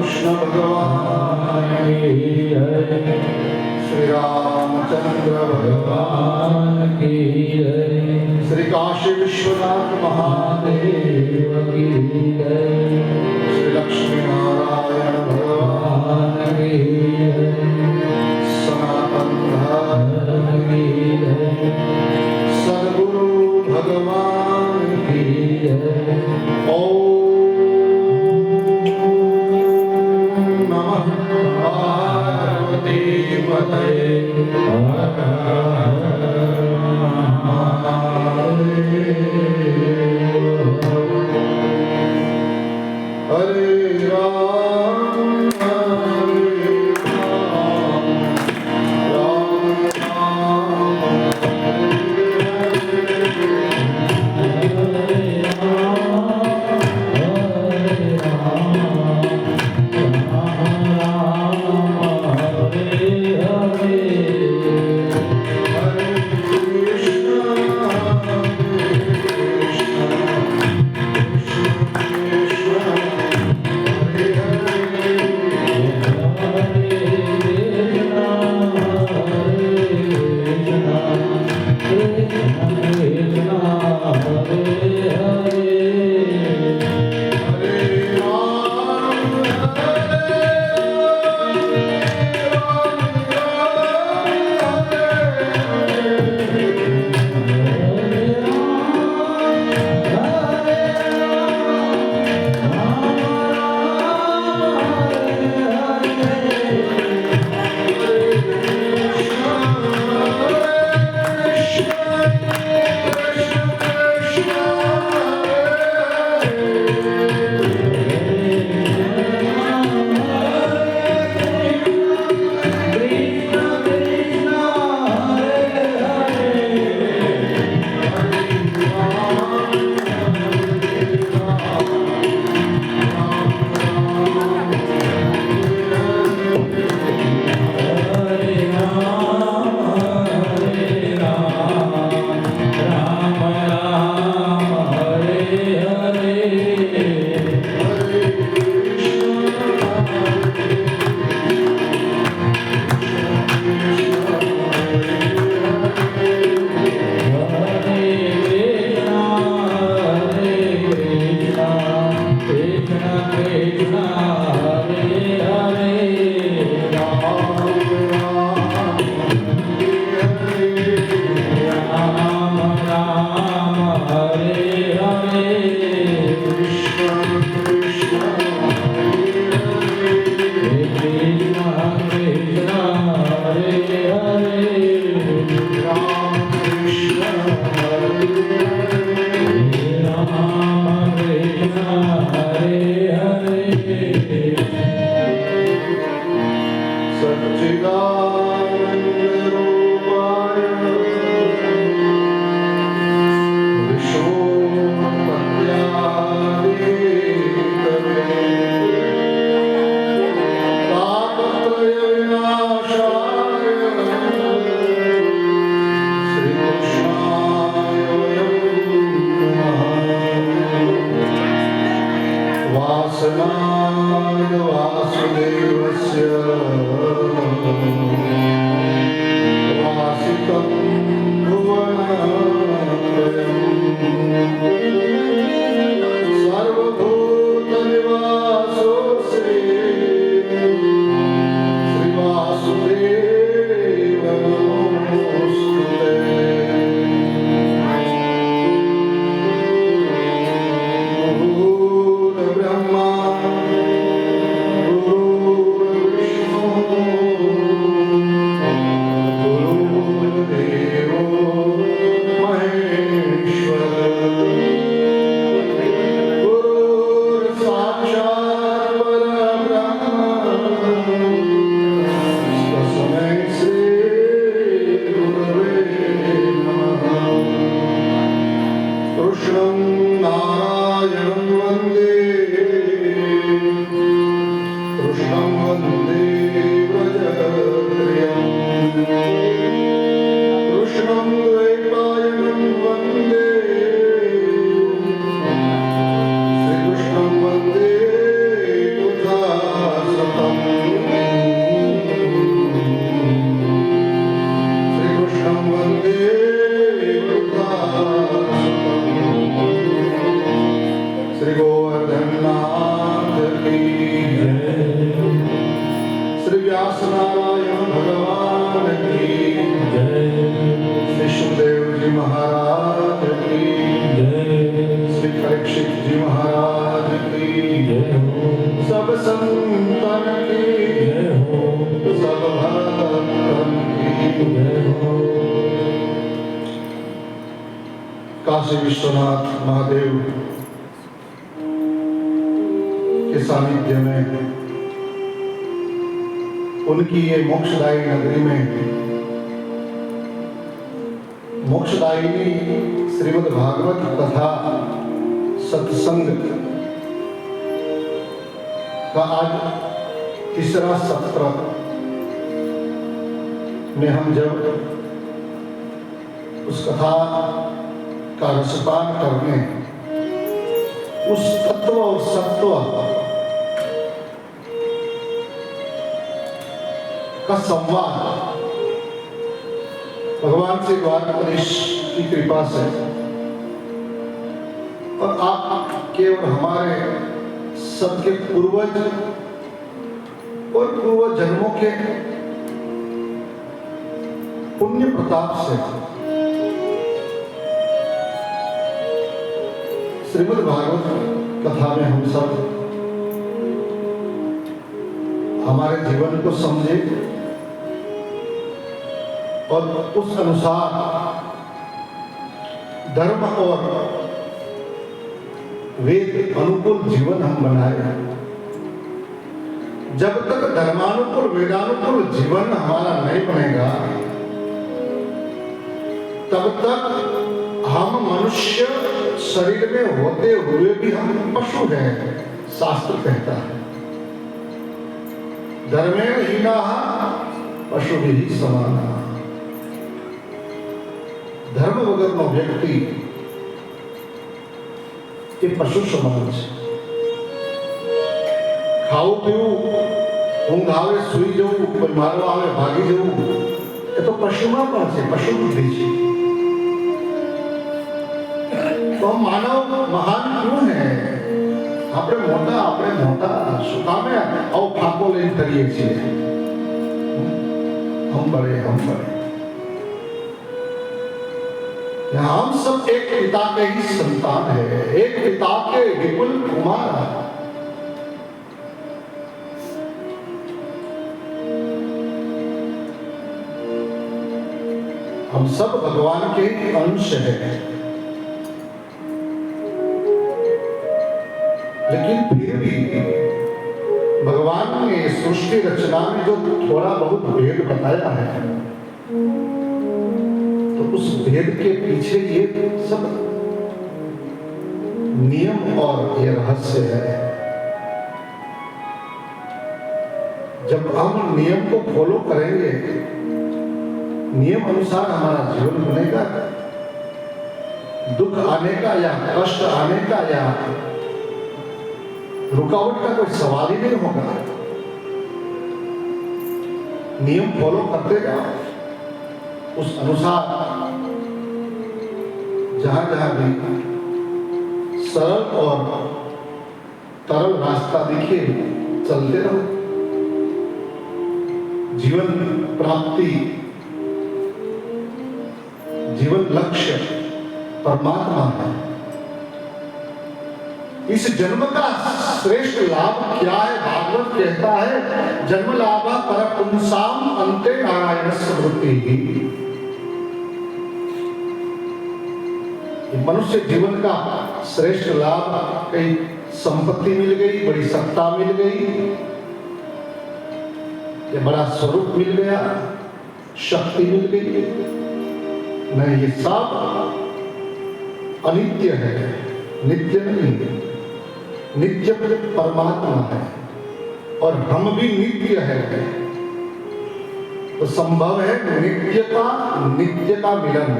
कृष्ण भगवान की जय, श्री रामचंद्र भगवान की जय, श्री काशी विश्वनाथ महादेव की जय, श्री लक्ष्मी नारायण भगवान की जय, सनातन धर्म की जय, सद्गुरु भगवान की जय। ओम काशी विश्वनाथ महादेव के सानिध्य में, उनकी ये मोक्षदायी नगरी में मोक्षदायिनी श्रीमद् भागवत कथा सत्संग का आज तीसरा सत्र में हम जब उस कथा का रसपान करने, उस तत्व और सत्व का संवाद भगवान से द्वारकाधीश की कृपा से और आप केवल हमारे सबके पूर्वज और पूर्व जन्मों के पुण्य प्रताप से श्रीमद् भागवत कथा में हम सब हमारे जीवन को समझे और उस अनुसार धर्म और वेद अनुकूल जीवन हम बनाए। जब तक धर्मानुकूल वेदानुकूल जीवन हमारा नहीं बनेगा, तब तक हम मनुष्य शरीर में होते हुए भी हम पशु हैं, शास्त्र कहता है। धर्मेण हीनाः पशुभिः समानाः। धर्म वगरનો વ્યક્તિ એ પશુ સમાન છે। ખાવું પીવું, ઊંઘ આવે સૂઈ જવું, કોઈ મારવા આવે ભાગી જવું, એ તો પશુમાં પણ છે, પશુ બુદ્ધિ છે। तो हम मानव महान क्यों है? આપણે મોટા શું કામે આવો ફાંકો લઈને કરીએ છીએ? हम बड़े हम सब एक पिता के ही संतान है, एक पिता के विपुल कुमार। हम सब भगवान के ही अंश हैं। लेकिन फिर भी भगवान ने सृष्टि रचना में जो थोड़ा बहुत भेद बताया है, तो उस भेद के पीछे ये सब नियम और ये रहस्य है। जब हम नियम को फॉलो करेंगे, नियम अनुसार हमारा जीवन बनेगा, दुख आने का या कष्ट आने का या रुकावट का कोई सवाल ही नहीं होगा। नियम फॉलो करते जाओ, उस अनुसार जहां जहां भी सरल और तरल रास्ता दिखे, चलते रहो। जीवन प्राप्ति, जीवन लक्ष्य परमात्मा है। इस जन्म का श्रेष्ठ लाभ क्या है? भागवत कहता है, जन्म लाभ पर पुंसाम अंते नारायण स्मृति। मनुष्य जीवन का श्रेष्ठ लाभ, कहीं संपत्ति मिल गई, बड़ी सत्ता मिल गई, या बड़ा स्वरूप मिल गया, शक्ति मिल गई, नहीं, ये सब अनित्य है, नित्य नहीं है। नित्य परमात्मा है और हम भी नित्य है। तो संभव है नित्य का मिलन।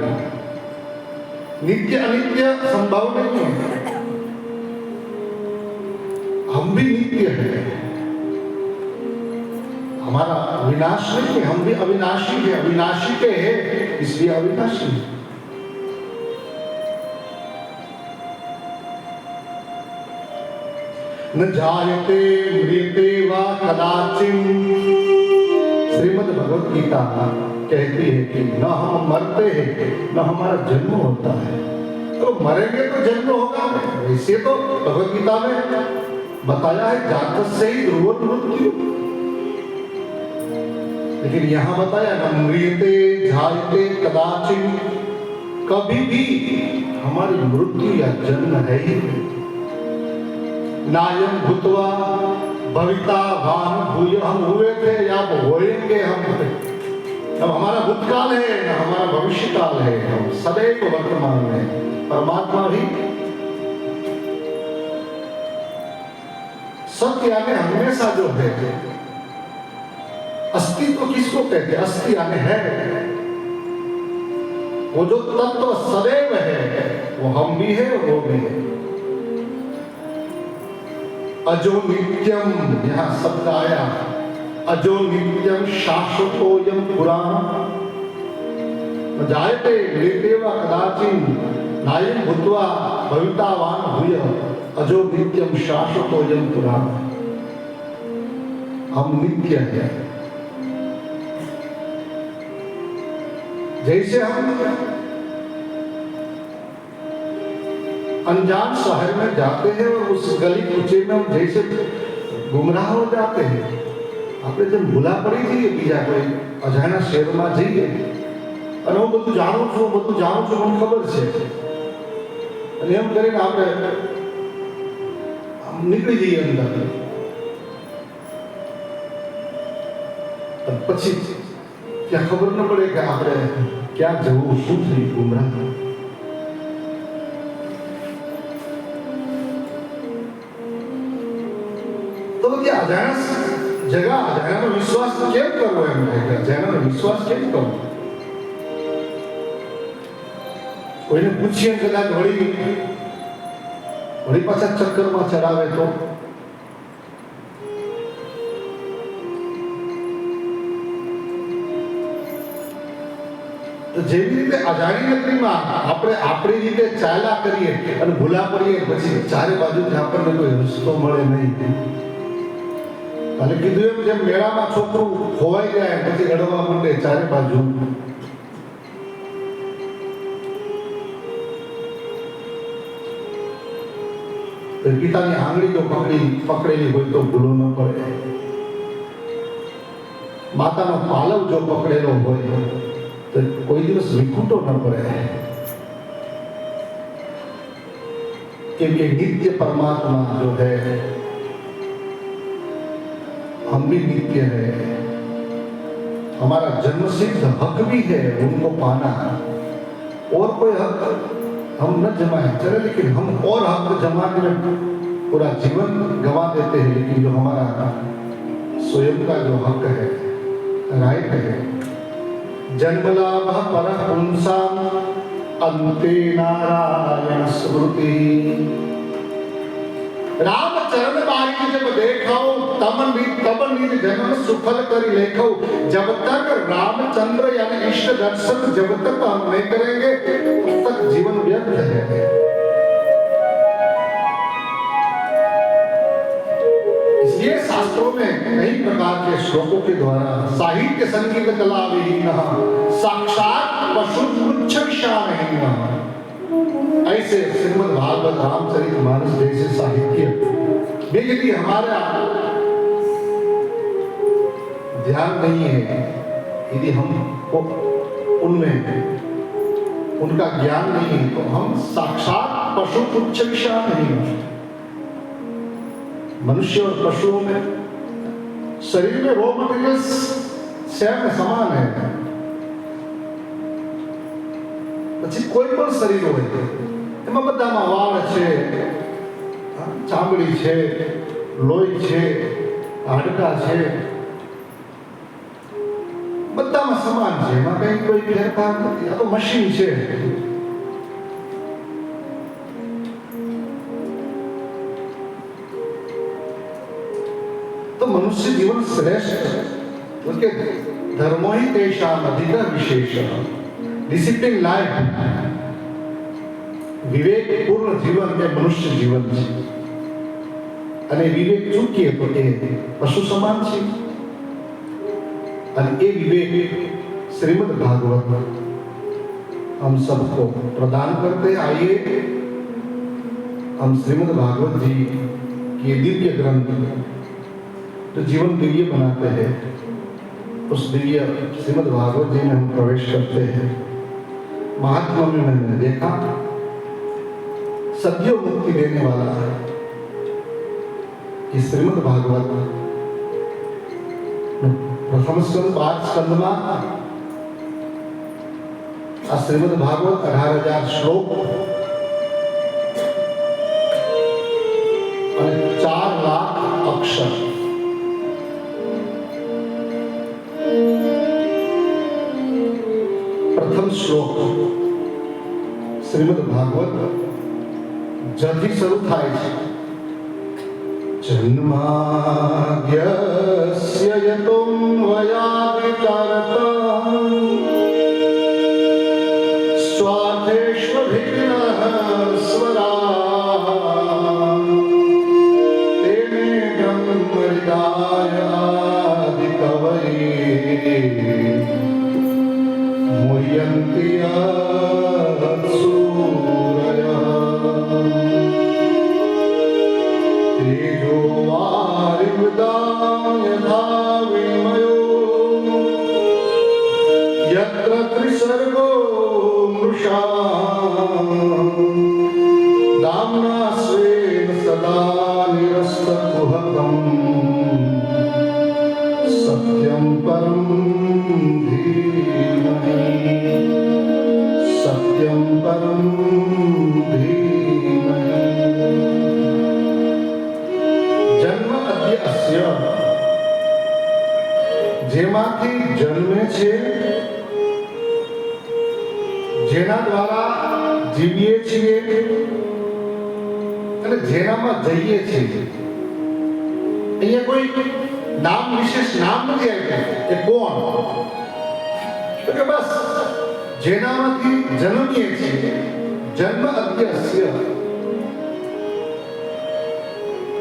नित्य अनित्य संभव नहीं है। हम भी नित्य है, हमारा विनाश नहीं है, हम भी अविनाशी है। अविनाशी के है इसलिए अविनाशी। न जायते म्रियते वा कदाचित्। श्रीमद् भगवत गीता कहती है कि न हम मरते हैं, न हमारा जन्म होता है। तो मरेंगे तो जन्म होगा। वैसे तो भगवत गीता में बताया है, जातस्य ही ध्रुवं मृत्यु। लेकिन यहां बताया न म्रियते जायते कदाचिन, कभी भी हमारी मृत्यु या जन्म है ही नहीं। नायम भूतवा भविता वान भूय, हम हुए थे या होएंगे हम। अब हमारा भूतकाल है ना हमारा भविष्य काल है, हम सदैव वर्तमान में। परमात्मा भी सत्य यानी हमेशा जो है, अस्तित्व किसको कहते हैं? अस्थि यानी है, वो जो तत्व सदैव है वो हम भी है वो भी है। अजो नित्यम, यहां शब्द आया, अजो नित्यम शाश्वतोयम पुराण, जायते लेते व कदाचिन नायम भूत्वा भवितावान भूय, अजो नित्यम शाश्वतोयम पुराण। हम नित्य हैं। जैसे हम अनजान शहर में जाते हैं और उस गली कूचे में हम जैसे गुमराह हो जाते हैं। આપણે જેમ ભૂલા પડી જઈએ બીજા કોઈ અજાણ્યા શહેરમાં જઈએ અને હું બધું જાણું છું મને ખબર છે અને એમ કરીને આપણે નીકળી જઈએ અંદર, પછી ત્યાં ખબર ન પડે કે આપણે ક્યાં જવું, શું થયું, ગુમરાહ। તો બધી અજાણ્યા જગા, અજાણ્યાનો વિશ્વાસ કેમ કરવો? એમ કહે અજાણ્યાનો વિશ્વાસ કેમ કરવો? કોઈને પૂછીએ કદાચ વળી પાછા ચક્કરમાં ચડાવે તો જેવી રીતે અજાણી નગરીમાં આપણે આપણી રીતે ચાલ્યા કરીએ અને ભૂલા પડીએ, પછી ચારે બાજુથી આપણને કોઈ રસ્તો મળે નહીં। અને કીધું એમ જેમ મેળામાં છોકરું ખોવાઈ જાય પછી રડવા માંડે ચારે બાજુ, પિતાની આંગળી જો પકડેલી હોય તો ભૂલો ન પડે, માતાનો પાલવ જો પકડેલો હોય तो कोई दिवस विखूटो न पड़े। क्योंकि नित्य परमात्मा जो है, हम भी नित्य है, हमारा जन्मसिद्ध हक भी है उनको पाना। और कोई हक हम न जमाए चले, लेकिन हम और हक जमा कर पूरा जीवन गंवा देते हैं। लेकिन जो हमारा स्वयं का जो हक है, राइट है, जन्मलाभ परपुंसाम अंते नारायण स्मृति। राम चरण बारी जब देखाओ तब निज जन्म सुफल करी लेखो। जब तक रामचंद्र यानी इष्ट दर्शन जब तक हम नहीं करेंगे तब तक जीवन व्यर्थ है। इसलिए शास्त्रों में कई प्रकार के श्लोकों के द्वारा साहित्य संगीत कला विहीन साक्षात पशु तुच्छ विषामहीन, ऐसे श्रीमद् भागवत रामचरितमानस जैसे साहित्य वे यदि हमारा ध्यान नहीं है, यदि हमको उनमें उनका ज्ञान नहीं है, तो हम साक्षात पशु तुच्छ विषामहीन। मनुष्य और पशुओं में शरीर में रॉ मटेरियल्स सेम समान है। પછી કોઈ પણ શરીર હોય એમાં બધામાં વાળ છે, ચામડી છે, લોહી છે, હાડકા છે, બધામાં સમાન છે, એમાં કઈ કોઈ ફેરફાર નથી। આ તો મશીન છે। तो मनुष्य जीवन श्रेष्ठ, उसके धर्मो ही तेषाम अधिकार विशेष। डिसिप्लिन लाइफ, विवेक पूर्ण जीवन में मनुष्य जीवन है। અને વિવેક ચૂકીએ તો એ પશુ સમાન છે। અને એ વિવેક श्रीमद् भागवत हम सबको प्रदान करते। आइए हम श्रीमद् भागवत जी के दिव्य ग्रंथ तो जीवन दिव्य बनाते हैं उस दिव्य श्रीमद् भागवत जी में हम प्रवेश करते हैं। महात्मा में मैंने देखा सद्यो मुक्ति देने वाला है कि श्रीमद् भागवत प्रथम स्कंद 12 स्कंदમાં આ શ્રીમદ્ ભાગવત 18,000 શ્લોક અને 4 લાખ અક્ષર प्रथम श्लोक श्रीमद् भागवत जल्दी शुरू થાય છે जन्माद्यस्य यतों वयादितरतः स्वार्थेष्वभिघ्नः स्वराः तेने ब्रह्महृदायादिकवये मुह्यन्ति सूरयः तेजो वारिमृदां यथा विनिमयो यत्र त्रिसर्गो मृषा दाम्ना स्वेन सदा निरस्तकुहकं सत्यं परं धीमहि सत्यं परं धीमहि जन्म अद्य अस्य જેમાંથી જન્મે છે જેના દ્વારા જીવીએ છીએ અને જેનામાં જઈએ છીએ અહીંયા કોઈ નામ વિશેષ નામ નથી આપ્યું એ કોણ તો કે બસ જેનામાંથી જન્મીએ છીએ જન્મ અદ્યસ્ય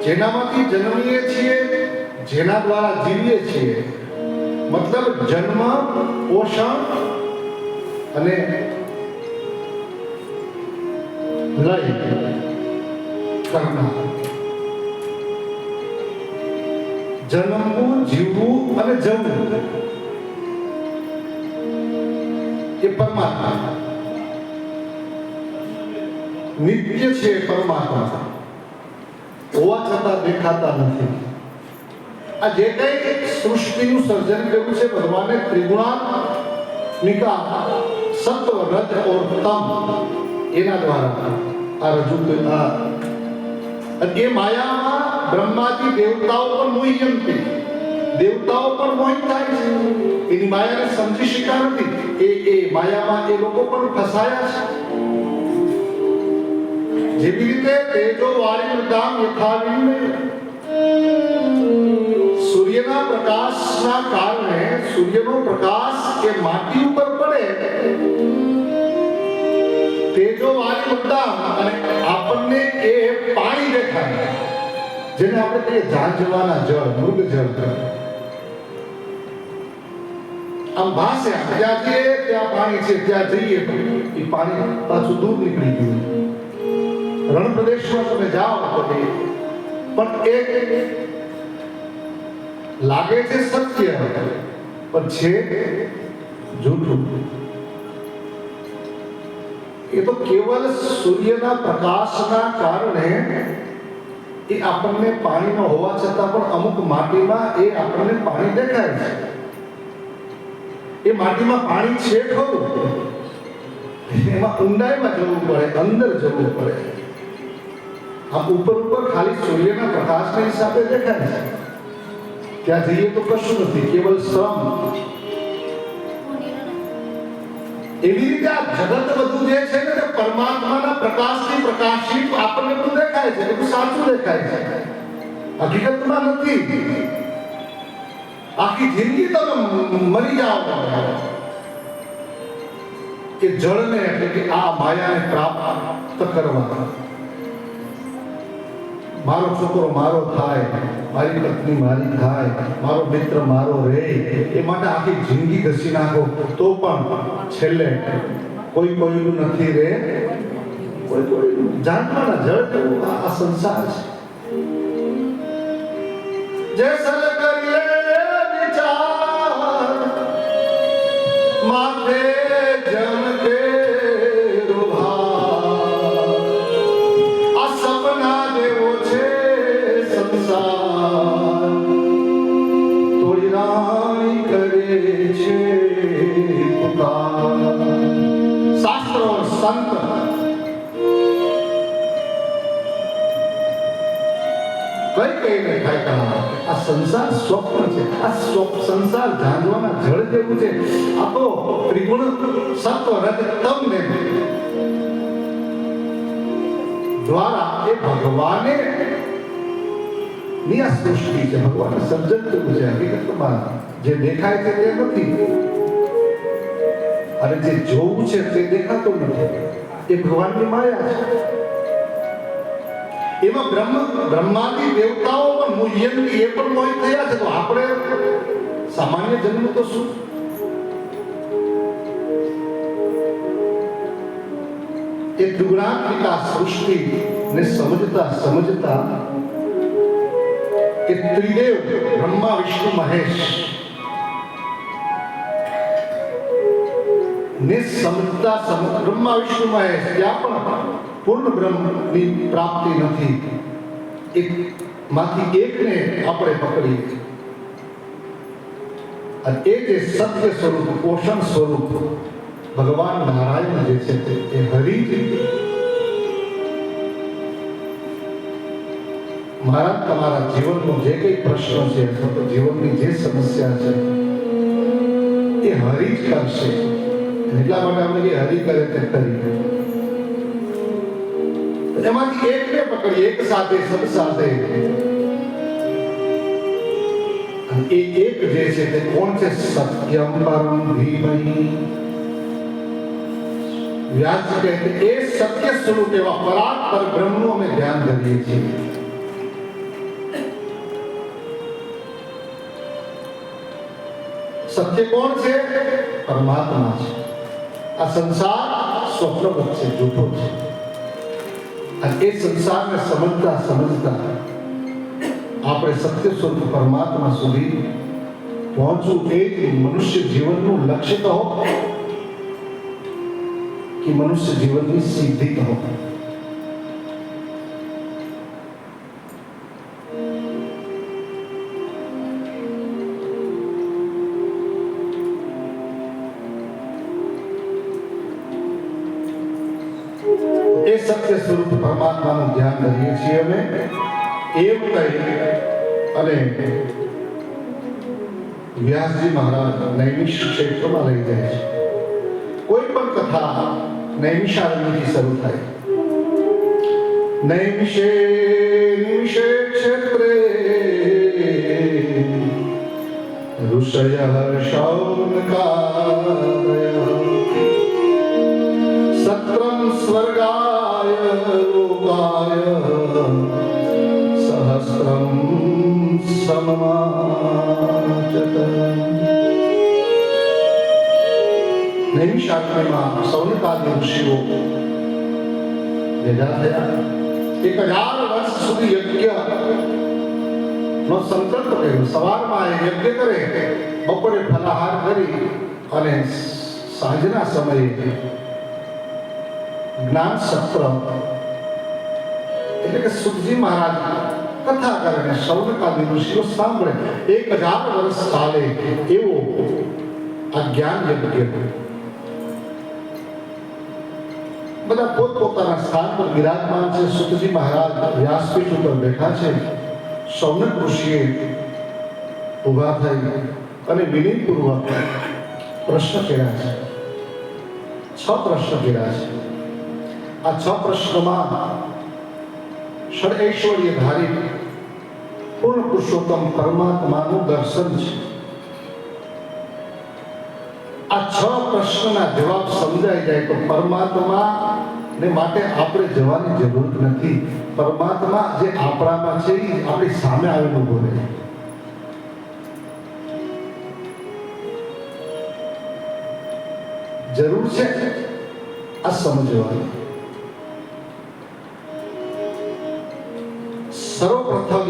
જેનામાંથી જન્મીએ છીએ જેના દ્વારા જીવીએ છીએ मतलब जन्म पोषण અને લય કરનાર જન્મવું જીવવું અને જવું એ પરમાત્મા નિત્ય છે પરમાત્મા હોવા છતાં દેખાતા નથી આ જે કંઈ સૃષ્ટિનું સર્જન કર્યું છે ભગવાને ત્રિગુણાત્મિકા સત્વ રજ ઓર તમ એના દ્વારા આ રજૂ કર્યું અને એ માયામાં બ્રહ્માથી દેવતાઓ પણ મોહિયંતી દેવતાઓ પણ મોહિત થાય છે એની માયાને સમજી શક્યા નથી એ માયામાં એ લોકો પણ ફસાયા છે જેવી રીતે તેજો વાળી મૃદામ યથાવિનિમય સૂર્યના પ્રકાશના કારણે સૂર્યનો પ્રકાશ એ માટી ઉપર પડે તેજો વાળી મૃદા અને આપણને એ પાણી દેખાય જેને આપણે કહીએ ઝાંઝવાના જળ મૃગ જળ આમ ભાસે જ્યાંથી ત્યાં પાણી છે ત્યાં જઈએ એ પાણી પાછું દૂર નીકળી ગયું રણ પ્રદેશમાં તમે જાઓ તો પણ એક લાગે છે સત્ય પણ છે જૂઠું એ તો કેવલ સૂર્યના પ્રકાશના કારણે એ આપણને પાણીમાં હોવા છતાં પણ અમુક માટીમાં એ આપણને પાણી દેખાય છે એ માટીમાં પાણી છે ખરું એમાં ઊંડાઈમાં જવું પડે અંદર જવું પડે આમ ઉપર ખાલી સૂર્યના પ્રકાશના હિસાબે દેખાય છે ત્યાં જઈએ તો કશું નથી કેવલ શ્રમ એવી રીતે આ જગત બધું જે છે ને તે પરમાત્માના પ્રકાશથી પ્રકાશિત આપણને બધું દેખાય છે બધું સાચું દેખાય છે હકીકતમાં નથી આખી જિંદગી તમે મરી જાઓ કે જળને એટલે કે આ માયાને પ્રાપ્ત કરવા મારો છોકરો મારો થાય મારી પત્ની મારી થાય મારો મિત્ર મારો રહે એ માટે આખી જિંદગી ઘસી નાખો તો પણ છેલ્લે કોઈ કોઈનું નથી રે કોઈ કોઈનું જાણવાના જળ જેવું આ સંસાર છે जैसल कर ले विचार કહીને થાય આ સંસાર સ્વપ્ન છે, આ સંસાર ઝાંઝવાના જળ જેવું છે, આ તો ત્રિગુણ સત્વ રજ તમ ને દ્વારા એ ભગવાને ની આ સૃષ્ટિ છે, ભગવાને સર્જન કર્યું છે. હકીકતમાં જે દેખાય છે તે નથી, અને જે જોવું છે તે દેખાતું નથી. એ ભગવાનની માયા છે. એમાં બ્રહ્માદી દેવતાઓ પણ મોહિયંતી, એ પણ મોહિત થયા છે. તો આપણે સામાન્ય જન્મ તો શું? એ ત્રિગુણાત્મિકા સૃષ્ટિ ને સમજતા એ ત્રિદેવ બ્રહ્મા વિષ્ણુ મહેશ ને સમજતા બ્રહ્મા વિષ્ણુ મહેશ ત્યાં પણ પૂર્ણ બ્રહ્મની પ્રાપ્તિ નથી. એક માંથી એકને આપણે પકડીએ, અને એ જે સત્ય સ્વરૂપ, પોષણ સ્વરૂપ ભગવાન નારાયણ જે છે તે હરિ મારા તમારા જીવનનો જે કઈ પ્રશ્ન છે અથવા તો જીવનની જે સમસ્યા છે એ હરિ જ કરશે. એટલા માટે આપણે કે હરિ કરે તે કરી, એમાંથી એકને પકડી, એક સાથે સબ સાથે. એ એક જે છે તે કોણ છે? સત્યમ પરમ ધીમહિ. વ્યાસ કહે છે એ સત્ય સ્વરૂપ એવા પરાત્પર બ્રહ્મનું અમે ધ્યાન ધરીએ છીએ. સત્ય કોણ છે? પરમાત્મા છે. આ સંસાર સ્વપ્નવત છે, જૂઠો છે. અને એ સંસારને સમજતા આપણે સત્ય સ્વરૂપ પરમાત્મા સુધી પહોંચવું એ જ મનુષ્ય જીવનનું લક્ષ્ય કહો કે મનુષ્ય જીવનની સિદ્ધિ કહો. એ સત્ય સ્વરૂપ પરમાત્માનું ધ્યાન કરીએ છીએ અમે. એમ કહી અને વ્યાસજી મહારાજ નૈમિષ ક્ષેત્રમાં લઈ જાય છે. કોઈ પણ કથા નૈમિષારણ્યથી શરૂ થાય. નૈમિષે નિમિષે ક્ષેત્રે ઋષયઃ શૌનકાદયઃ સત્રમ સ્વર્ગાય લોકાય સહસ્રમ સમમાચત. નૈમિષારણ્યમાં શૌનકાદિ ઋષિઓ ભેગા થયા. 1000 વર્ષ સુધી યજ્ઞ નો સંકલ્પ કર્યો. સવારમાં યજ્ઞ કરે, બપોરે ફલાહાર કરી અને સાંજના સમયે જ્ઞાન સત્ર એટલે કે સુખજી મહારાજ કથા કરે, શૌનકાદિ ઋષિઓ સાંભળે. 1000 વર્ષ ચાલે એવો આ જ્ઞાન યજ્ઞ. બધા પોતપોતાના સ્થાન પર વિરાજમાન છે. સુખજી મહારાજ વ્યાસપીઠ ઉપર બેઠા છે. શૌનક ઋષિએ ઉભા થઈ અને વિનયપૂર્વક પ્રશ્ન કર્યા છે. 6 પ્રશ્ન કર્યા છે. આ 6 પ્રશ્નોમાં ષડૈશ્વર્ય ધારી પૂર્ણ પુરુષોત્તમ પરમાત્માનું દર્શન છે. આ 6 પ્રશ્નના જવાબ સમજાઈ જાય તો પરમાત્મા ને માટે આપણે જવાની જરૂર નથી. પરમાત્મા જે આપણામાં છે એ આપણી સામે આવીને ઉભો રહે. જરૂર છે આ સમજવાની. સર્વપ્રથમ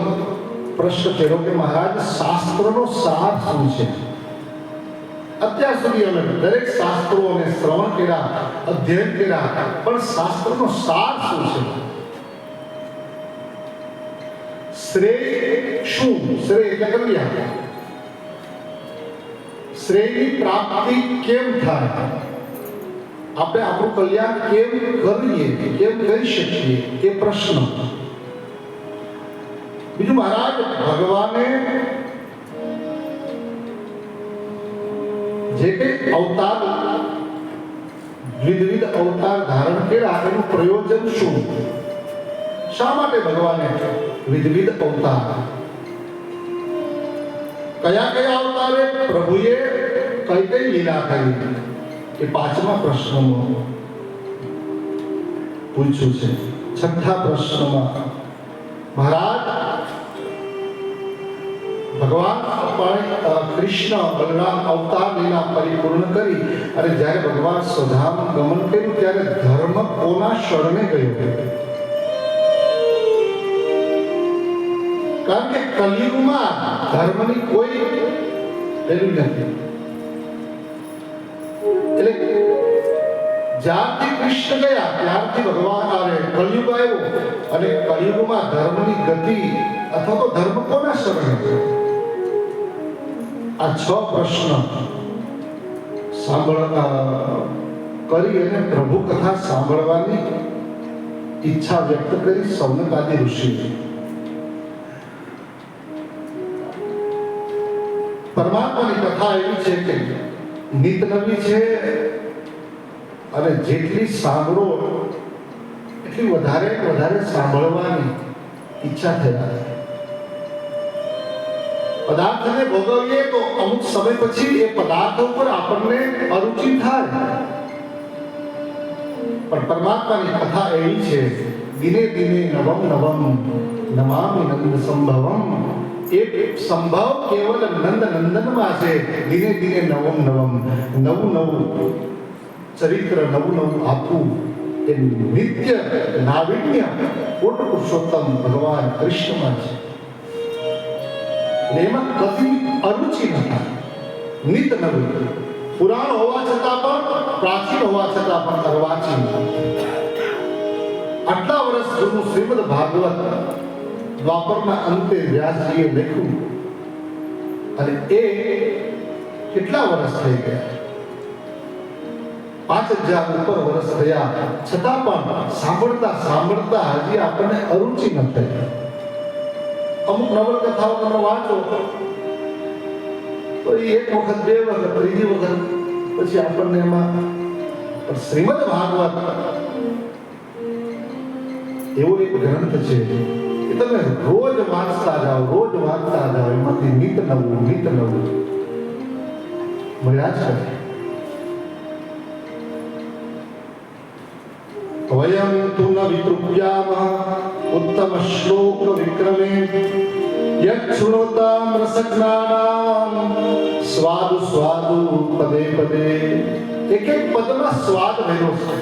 પ્રશ્ન કર્યો કે મહારાજ શાસ્ત્રનો સાર શું છે? અત્યાર સુધી અમે દરેક શાસ્ત્રોને શ્રવણ કર્યા, અધ્યયન કર્યા, પણ શાસ્ત્રનો સાર શું છે? શ્રેય શું? શ્રેય એટલે કલ્યાણ. શ્રેયની પ્રાપ્તિ કેમ થાય? આપણે આપણું કલ્યાણ કેમ કરીએ, કેમ કરી શકીએ? એ પ્રશ્ન. બીજું મહારાજ ભગવાને જે કંઈ અવતાર વિવિધ અવતાર ધારણ કર્યા એનું પ્રયોજન શું? શા માટે ભગવાને વિવિધ અવતાર? કયા કયા અવતારે પ્રભુએ કઈ કઈ લીલા કરી એ પાંચમા પ્રશ્નમાં પૂછ્યું છે. છઠ્ઠા પ્રશ્નમાં મહારાજ ભગવાન કૃષ્ણ બલરામ અવતાર લીલા પરિપૂર્ણ કરી અને જ્યારે ભગવાન સ્વધામ ગમન કર્યું ત્યારે ધર્મ કોના શરણે ગયો? કારણ કે કલિયુગમાં ધર્મની કોઈ વેલ્યુ નથી. એટલે જ્યારથી કૃષ્ણ ગયા ત્યારથી ભગવાન કલિયુગ આવ્યો અને કલિયુગમાં ધર્મની ગતિ અથવા તો ધર્મ કોના શરણે? આ 6 પ્રશ્ન કરી અને પ્રભુ કથા સાંભળવાની ઈચ્છા વ્યક્ત કરી સૌનક આદિ ઋષિ. પરમાત્માની કથા એવી છે કે નિત નવી છે અને જેટલી સાંભળો એટલી વધારે વધારે સાંભળવાની ઈચ્છા થયા છે. પદાર્થને ભોગવીએ તો અમુક સમય પછી એ પદાર્થ ઉપર આપણને અરુચિ થાય, પણ પરમાત્માની કથા એવી છે દિને દિને નવમ નવમ નમામિ નંદ સંભવમ. એ સંભવ કેવલ નંદ નંદનમાં છે. દિને દિને નવમ નવમ, નવું નવું ચરિત્ર, નવું નવું આપવું એ નિત્ય નાવિન્ય પૂર્ણ પુરુષોત્તમ ભગવાન કૃષ્ણમાં છે. એમાં કદી અરુચિ નથી. નિત નવું પુરાણ હોવા છતાં પણ, પ્રાચીન હોવા છતાં પણ અર્વાચીન. આટલા વર્ષ જૂનું શ્રીમદ ભાગવત દ્વાપરના અંતે વ્યાસજીએ લખ્યું અને એ કેટલા વર્ષ થઈ ગયા? 5000 ઉપર વર્ષ થયા છતાં પણ સાંભળતા સાંભળતા હજી આપણને અરુચિ ન થઈ. અમુક નવલકથાઓ તમે વાંચો તો એ એક વખત, બે વખત, ત્રીજી વખત પછી આપણને એમાં. શ્રીમદ ભાગવત એવો એક ગ્રંથ છે કે તમે રોજ વાંચતા જાઓ, રોજ વાંચતા જાઓ, એમાંથી નિત નવું મળ્યા છે. વયમ તુ ન વિતૃપ્યામઃ ઉત્તમ શ્લોક વિક્રમે યત શૃણોતામ રસજ્ઞાનામ સ્વાદુ સ્વાદુ પદે પદે. એક એક પદમાં સ્વાદ ભર્યો છે.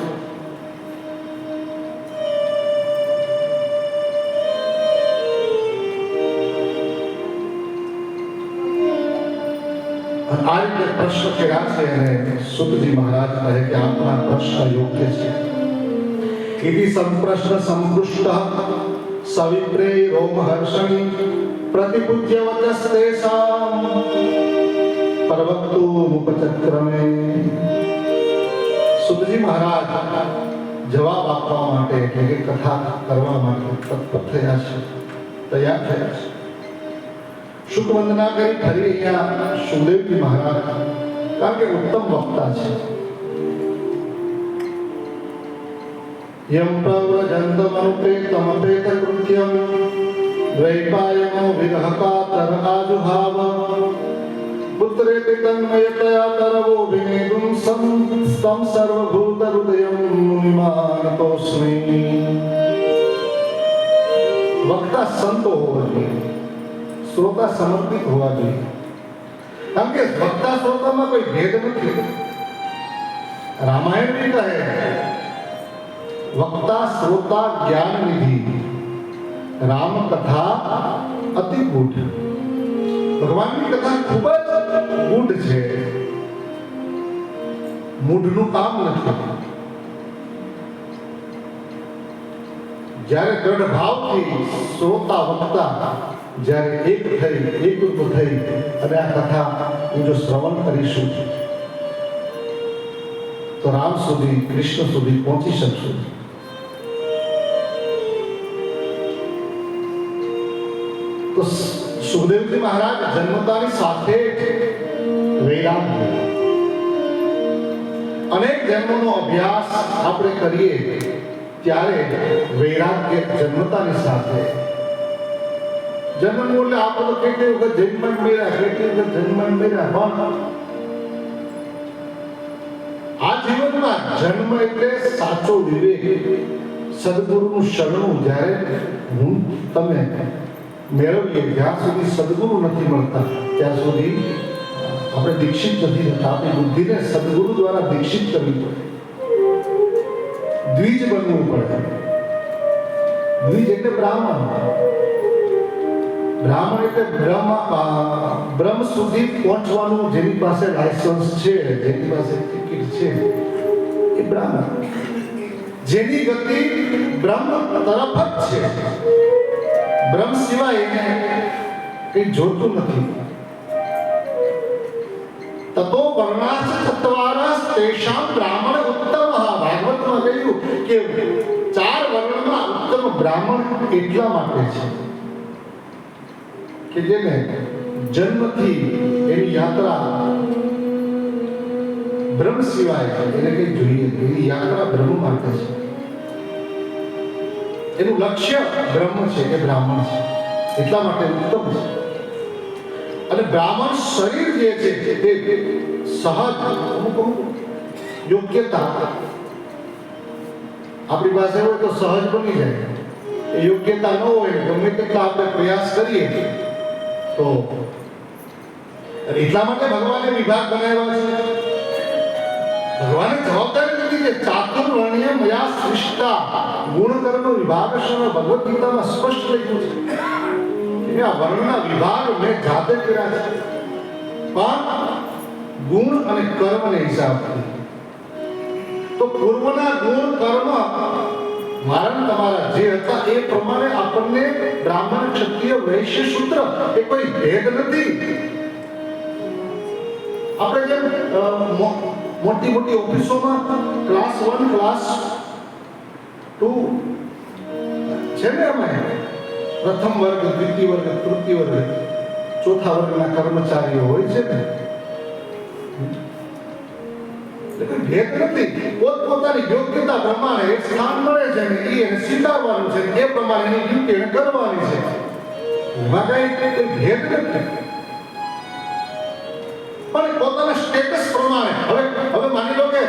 આ રીતે પ્રશ્ન કર્યા છે અને સુતજી મહારાજ કહે કે આપના પ્રશ્ન યોગ્ય છે. इति संप्रश्न संपृष्टः सविप्रे रोमहर्षणि प्रतिपूज्य वचस्तेषां प्रवक्तुमुपचक्रमे. સુતજી મહારાજ જવાબ આપવા માટે એટલે કે કથા કરવા માટે તત્પર થયા છે, તૈયાર થયા છે. શુક વંદના કરી ફરી અહીંયા સુદેવજી મહારાજ, કારણ કે ઉત્તમ વક્તા છે. यं प्रव्रजन्तमनुपेतमपेतकृत्यं द्वैपायनो विरहकातर आजुहाव पुत्रेति तन्मयतया तरवो विनेदुं स्तं सर्वभूतहृदयं मुनिमानतोऽस्मि. वक्ता संतो होवा જોઈએ, શ્રોતા સમર્પિત હોવા જોઈએ. કારણ કે વક્તા શ્રોતામાં કોઈ ભેદ નથી. રામાયણ બી કહે વક્તા શ્રોતા જ્ઞાન નિધિ, રામ કથા અતિ ગૂઢ. ભગવાનની કથા ખૂબ જ ગૂઢ છે, મૂઢનું કામ નથી. જ્યારે દ્રઢ ભાવથી શ્રોતા વક્તા જ્યારે એક થઈ, એકરૂપ થઈ અને આ કથા જો શ્રવણ કરીશું તો રામ સુધી, કૃષ્ણ સુધી પહોંચી શકશું. તો સુખદેવજી મહારાજ જન્મતાની સાથે વૈરાગ્ય, અનેક જન્મનો અભ્યાસ આપણે કરીએ ત્યારે વૈરાગ્ય જન્મતાની સાથે જન્મ એટલે આપણે તો કેટલી વખત જન્મ મેળ્યા, કેટલી વખત જન્મ મેળ્યા, પણ આ જીવનમાં જન્મ એટલે સાચો વિવેક, સદગુરુનું શરણું જ્યારે હું તમે મેળવીએ, જ્યાં સુધી સદગુરુ નથી મળતા ત્યાં સુધી આપણે દીક્ષિત નથી થતા. આપણી બુદ્ધિને સદગુરુ દ્વારા દીક્ષિત કરવી પડે, દ્વિજ બનવું પડે. દ્વિજ એટલે બ્રાહ્મણ, બ્રાહ્મણ એટલે બ્રહ્મ સુધી પહોંચવાનું જેની પાસે લાયસન્સ છે, જેની પાસે ટિકિટ છે એ બ્રાહ્મણ, જેની ગતિ બ્રહ્મ તરફ જ છે, બ્રહ્મ સિવાય એને કંઈ જોતું નથી. તતો વર્ણાસ ચત્વારસ તેષામ બ્રાહ્મણ ઉત્તમ. ભાગવતમાં કહ્યું કે 4 વર્ણમાં ઉત્તમ બ્રાહ્મણ એટલા માટે છે કે જેને જન્મથી એની યાત્રા બ્રહ્મ સિવાય એને કંઈ જોઈએ, એની યાત્રા બ્રહ્મ માટે છે, એનું લક્ષ્ય બ્રહ્મ છે કે બ્રાહ્મણ છે, એટલા માટે ઉત્તમ છે. અને બ્રાહ્મણ શરીર જે છે તે સહજ અમુક યોગ્યતા આપણી પાસે હોય તો સહજ બની જાય. એ યોગ્યતા ન હોય, ગમે તેટલા આપણે પ્રયાસ કરીએ તો એટલા માટે ભગવાને વિભાગ બનાવ્યા છે. ભગવાને જવાબદારી લીધી છે. ચાતુર્વર્ણ્ય મયા સૃષ્ટા ગુણ કર્મ વિભાગ ભગવદ ગીતામાં સ્પષ્ટ લખ્યું છે. આ વર્ણના વિભાગ મેં જાતે કર્યા છે, પણ ગુણ અને કર્મને હિસાબથી. તો પૂર્વના ગુણ કર્મ મારણ તમારા જે હતા એ પ્રમાણે આપણને બ્રાહ્મણ, ક્ષત્રિય, વૈશ્ય, શૂદ્ર એ કોઈ ભેદ નથી. આપણે જેમ મોટી મોટી ઓફિસોમાં ક્લાસ 1, ક્લાસ 2 છે ને, અમે પ્રથમ વર્ગ, દ્વિતીય વર્ગ, તૃતીય વર્ગ, ચોથા વર્ગના કર્મચારીઓ હોય છે ને, એટલે ભેદ નથી. પોતપોતાની યોગ્યતા પ્રમાણે એક સ્થાન મળે છે ને એને સ્વીકારવાનું છે, એ પ્રમાણે એની ડ્યુટી એને કરવાની છે. એમાં કઈ ભેદ નથી. પણ પોતાના સ્ટેટસ પ્રમાણે હવે માની લો કે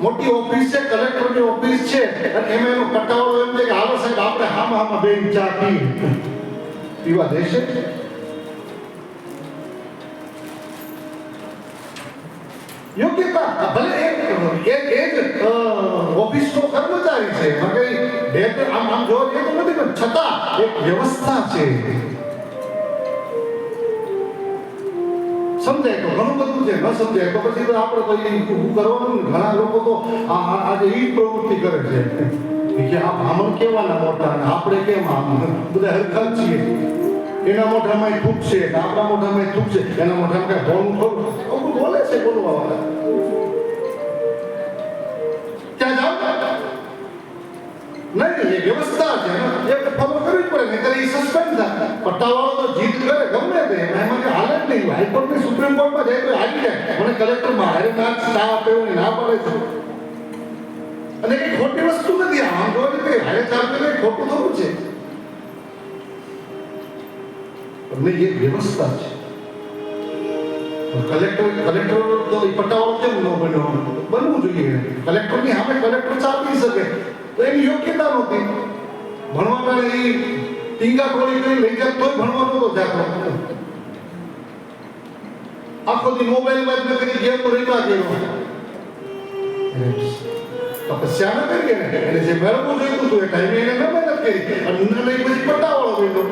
મોટી ઓફિસ છે, કલેક્ટરની ઓફિસ છે, અને એમાં એનો પટાવાળો એમ છે કે હાલો સાહેબ આપણે હામાં બેન ચા પીવા દેશે. યોગ્યતા ભલે એ જ ઓફિસનો કર્મચારી છે, ભેદ આમ જોવા જઈએ તો નથી, પણ છતાં એક વ્યવસ્થા છે. સમજાય તો ઘણું બધું છે, ન સમજાય તો પછી તો આપણે તો એ કરવાનું. ઘણા લોકો તો આજે એ પ્રવૃત્તિ કરે છે કે આ બ્રાહ્મણ કેવાના મોટા અને આપણે કેમ આમ બધા હરખા છીએ, એના મોઢામાં થૂક છે, આપણા મોઢામાં થૂક છે, એના મોઢામાં કઈ ભોળું થોડું આવું બોલે છે બોલવા વાળા. ક્યાં જાવ નહીં, એ વ્યવસ્થા છે, એ ફોલો કરવી પડે, નહીં એ સસ્પેન્ડ થાય. પટ્ટાવાળો તો જીત કરે ગમે તે, એમાં હાલે જ નહીં. હાઈકોર્ટની સુપ્રીમ કોર્ટમાં જાય તો હાલી જાય. મને કલેક્ટર મારે ના ચા આપે એવું ના પડે છે, અને એ ખોટી વસ્તુ નથી. આમ જોવા જઈએ હારે ચા આપે ખોટું થોડું છે, પણ એ વ્યવસ્થા છે. કલેક્ટર તો પટ્ટાવાળો કેમ ન બન્યો? બનવું જોઈએ. કલેક્ટરની સામે કલેક્ટર ચા પી શકે તો એની યોગ્યતા નહોતી. ભણવાના એ ટીંગા ટોળી કરી લઈ જાય તોય ભણવાનો તો જાતો. આખો દી મોબાઈલમાં જ કરી ગેમ રમ્યા જેવો તપસ્યા ન કરી ને, એને જે મેળવવું જોઈતું હતું એ ટાઈમે એને ન મહેનત કરી, અને પછી પટ્ટાવાળો બન્યો.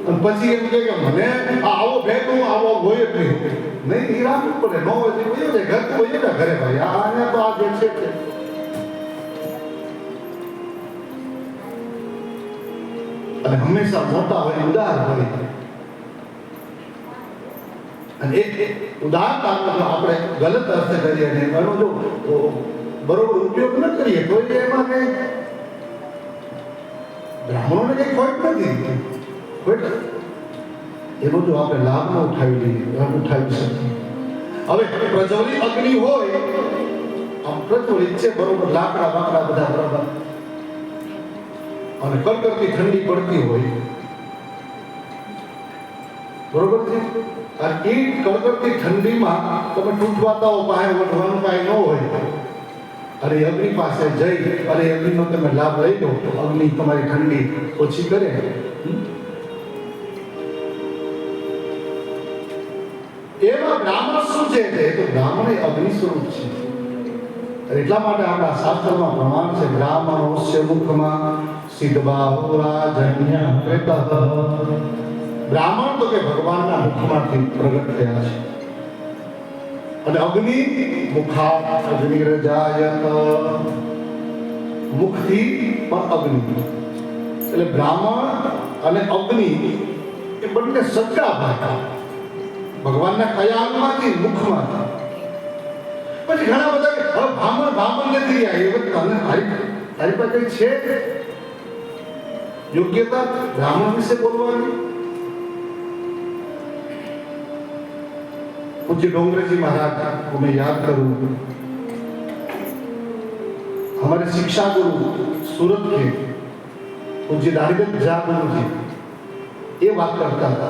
અને પછી એમ કે મને આવો ભેદ હું આવો હોય જ નહીં. એ રાખવું પડે, ન હોય તો બોલ્યો છે ઘર તો બોલ્યો ને ઘરે ભાઈ આને તો આ જે છે. અને હંમેશા મોટા હોય ઉદાર હોય, અને એ ઉદારતાનો જો આપણે ગલત અર્થ કરીએ અને એનો જો બરોબર ઉપયોગ ન કરીએ તો એમાં કઈ બ્રાહ્મણોને કઈ ખોટ નથી. બટ એનો જો આપણે લાભ ન ઉઠાવી શકીએ. હવે પ્રજ્વલિત અગ્નિ હોય, આમ પ્રજ્વલિત છે બરોબર, લાકડા બાકડા બધા બરાબર, અને કડકડતી ઠંડી પડતી હોય, બરોબર છે. અને એ કડકડતી ઠંડીમાં તમે તૂટવાતાઓ પાસે વઢવાનું કાંઈ ન હોય, અરે અગ્નિ પાસે જઈ અને અગ્નિનો તમે લાભ લઈ લો, અગ્નિ તમારી ઠંડી ઓછી કરે. એમાં બ્રાહ્મણ શું છે? તો બ્રાહ્મણ એ અગ્નિ સ્વરૂપ છે. એટલા માટે આપણા શાસ્ત્રમાં પ્રમાણ છે, બ્રાહ્મણોસ્ય મુખમાં સિદ્ધબાહુરાજન્ય પ્રેતઃ. બ્રાહ્મણ તો કે ભગવાનના મુખમાંથી પ્રગટ થયા છે. અને અગ્નિ મુખાત અગ્નિરજાયત, મુખથી પણ અગ્નિ. એટલે બ્રાહ્મણ અને અગ્નિ એ બંને સગા ભાઈ. ભગવાનના કયા અંગમાંથી? મુખમાંથી. પછી ઘણા બધા હવે બ્રાહ્મણ નથી આવ્યા, તારી પાસે છે યોગ્યતા બ્રાહ્મણ વિશે બોલવાની? पूज्य डोंगरे जी महाराज को मैं याद करूं, हमारे शिक्षा गुरु सूरत के पूज्य दारिदत्त झा गुरु जी ये बात करता था.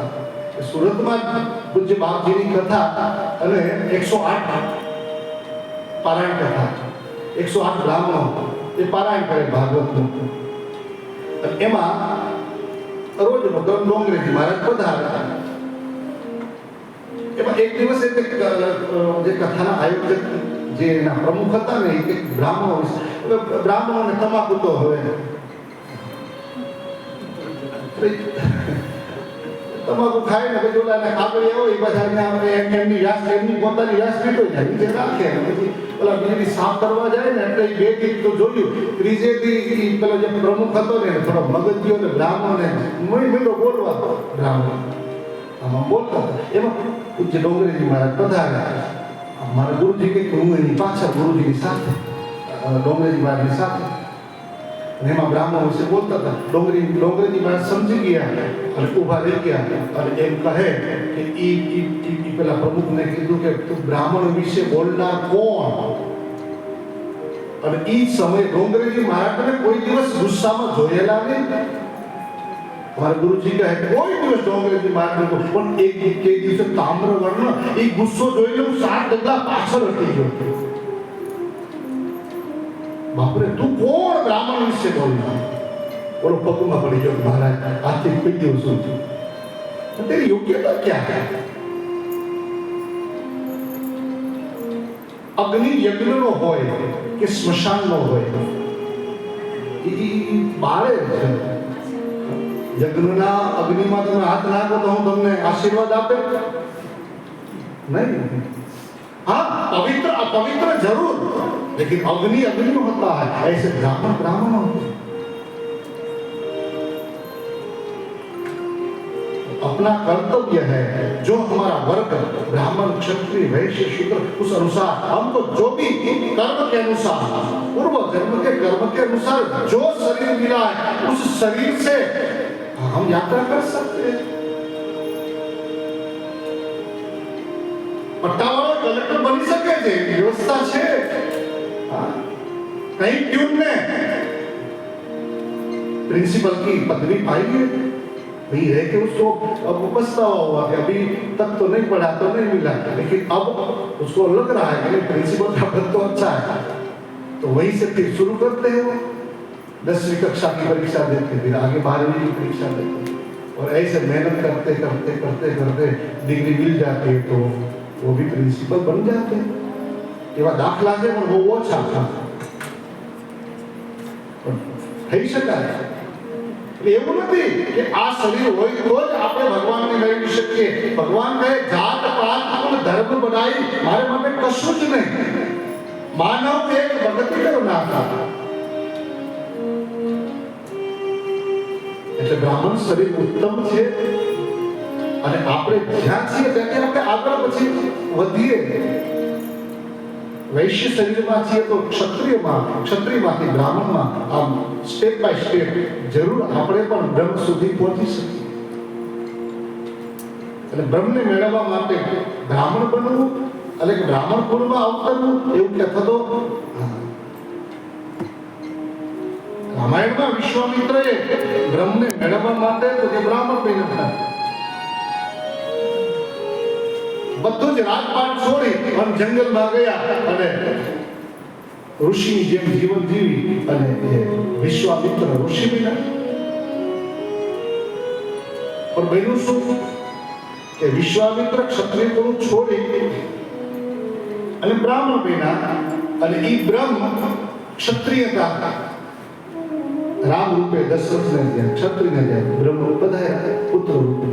सूरत में पूज्य बाप जी की कथा અને 108 પારાયણ કથા, 108 બ્રાહ્મણો એ પારાયણ કરે ભાગવતનું. અને એમાં રોજનો ડોંગરેજી મહારાજ પધાર્યા. એમાં એક દિવસ જે કથાના આયોજક જે એના પ્રમુખ હતા ને, એક બ્રાહ્મણોને તમાકુ તો હવે તમાકુ ખાય ને પછી ઓલા આગળ આવો એ બધા એમની પોતાની વ્યાસ લીધો જાય, બીજે રાખે. પછી ઓલા બીજી સાફ કરવા જાય ને એટલે બે ગીત તો જોયું. ત્રીજે દી પેલો જે પ્રમુખ હતો ને થોડો મગજ ગયો ને બ્રાહ્મણને મીંડો બોલવા, બ્રાહ્મણ આમાં બોલતા હતા. એમાં પૂજ્ય ડોંગરેજી મહારાજ પધાર્યા. મારા ગુરુજી કે હું એની પાછળ ગુરુજીની સાથે, ડોંગરેજી મહારાજની સાથે, અને એમાં બ્રાહ્મણ વિશે બોલતા હતા. ડોંગરેજી મહારાજ સમજી ગયા અને ઊભા રહી ગયા અને એમ કહે કે ઈ પેલા પ્રમુખને કીધું કે તું બ્રાહ્મણ વિશે બોલનાર કોણ? અને ઈ સમયે ડોંગરેજી મહારાજને કોઈ દિવસ ગુસ્સામાં જોયેલા નહીં. हमारे गुरु जी का है कोई दिवस डोंगरेजी मार्ग को पण एक દિવસે તામ્રવર્ણ એ ગુસ્સો જોઈને હું 7 ડગલા પાછળ હટી ગયો. બાપરે તું કોણ બ્રાહ્મણ વિશે બોલના? બોલો પગમાં પડી ગયો મહારાજ, આથી કોઈ દિવસ સુધી તેરી યોગ્યતા ક્યાં है? અગ્નિ યજ્ઞનો હોય કે સ્મશાનનો હોય, એ બાળે છે. યજ્ઞના અગ્નિમાં તમે હાથ નાખો તો હું તમને આશીર્વાદ આપે नहीं? हाँ पवित्र अपवित्र जरूर, लेकिन अग्नि अग्नि होता है. ऐसे ब्राह्मण ब्राह्मण होते. अपना कर्तव्य है, जो हमारा वर्ग ब्राह्मण क्षत्रिय वैश्य शूद्र उस अनुसार हमको जो भी कर्म के अनुसार, पूर्व जन्म के कर्म के अनुसार जो शरीर मिला है उस शरीर से हम यात्रा कर सकते हैं. पट्टावाला कलेक्टर बनी सके थे, व्यवस्था है. कहीं क्यों ने प्रिंसिपल की पदवी पाई है, वही है कि उसको अब पछतावा हुआ कि अभी तक तो नहीं पढ़ा तो नहीं मिला, लेकिन अब उसको लग रहा है कि प्रिंसिपल का पद तो अच्छा है, तो वहीं से फिर शुरू करते हैं. 10वीं कक्षा की परीक्षा देते, फिर आगे 12वीं की परीक्षा देते, और ऐसे मेहनत करते करते करते करते डिग्री मिल जाती है तो वो भी प्रिंसिपल बन जाते हैं. एवा दाखला છે પણ બહુ ઓછા થઈ શકાય. એવું નથી કે આ શરીર હોય તો જ આપણે ભગવાનને મેળવી શકીએ. ભગવાન કહે જાત પાત અને ધર્મ બનાવી મારે માટે કશું જ નહીં. માનવ એક ભગતિ કરનાર હતા. એટલે બ્રાહ્મણ શરીર ઉત્તમ છે અને આપણે જ્યાં છીએ ત્યાંથી આપણે આગળ પછી વધીએ. વૈશ્ય શરીરમાં છીએ તો ક્ષત્રિયમાંથી બ્રાહ્મણમાં આમ સ્ટેપ બાય સ્ટેપ જરૂર આપણે પણ બ્રહ્મ સુધી પહોંચી શકીએ. એટલે બ્રહ્મને મેળવવા માટે બ્રાહ્મણ બનવું એટલે કે બ્રાહ્મણ કુળમાં અવતરવું એવું કહેતો હતો. રામાયણમાં વિશ્વામિત્રએ બ્રહ્મને મેળવવા માટે તો કે બ્રાહ્મણ બન્યા. બધું જ રાજપાટ છોડી અને જંગલમાં ગયા અને ઋષિની જેમ જીવન જીવી અને વિશ્વામિત્ર ઋષિ બન્યા. પણ બન્યું શું કે વિશ્વામિત્ર ક્ષત્રિય કુળ છોડી અને બ્રાહ્મણ બન્યા અને એ બ્રહ્મ ક્ષત્રિયતા રામ રૂપે દશરથને ત્યાં ક્ષત્રિયને ત્યાં બ્રહ્મ પધાર્યા પુત્ર રૂપે.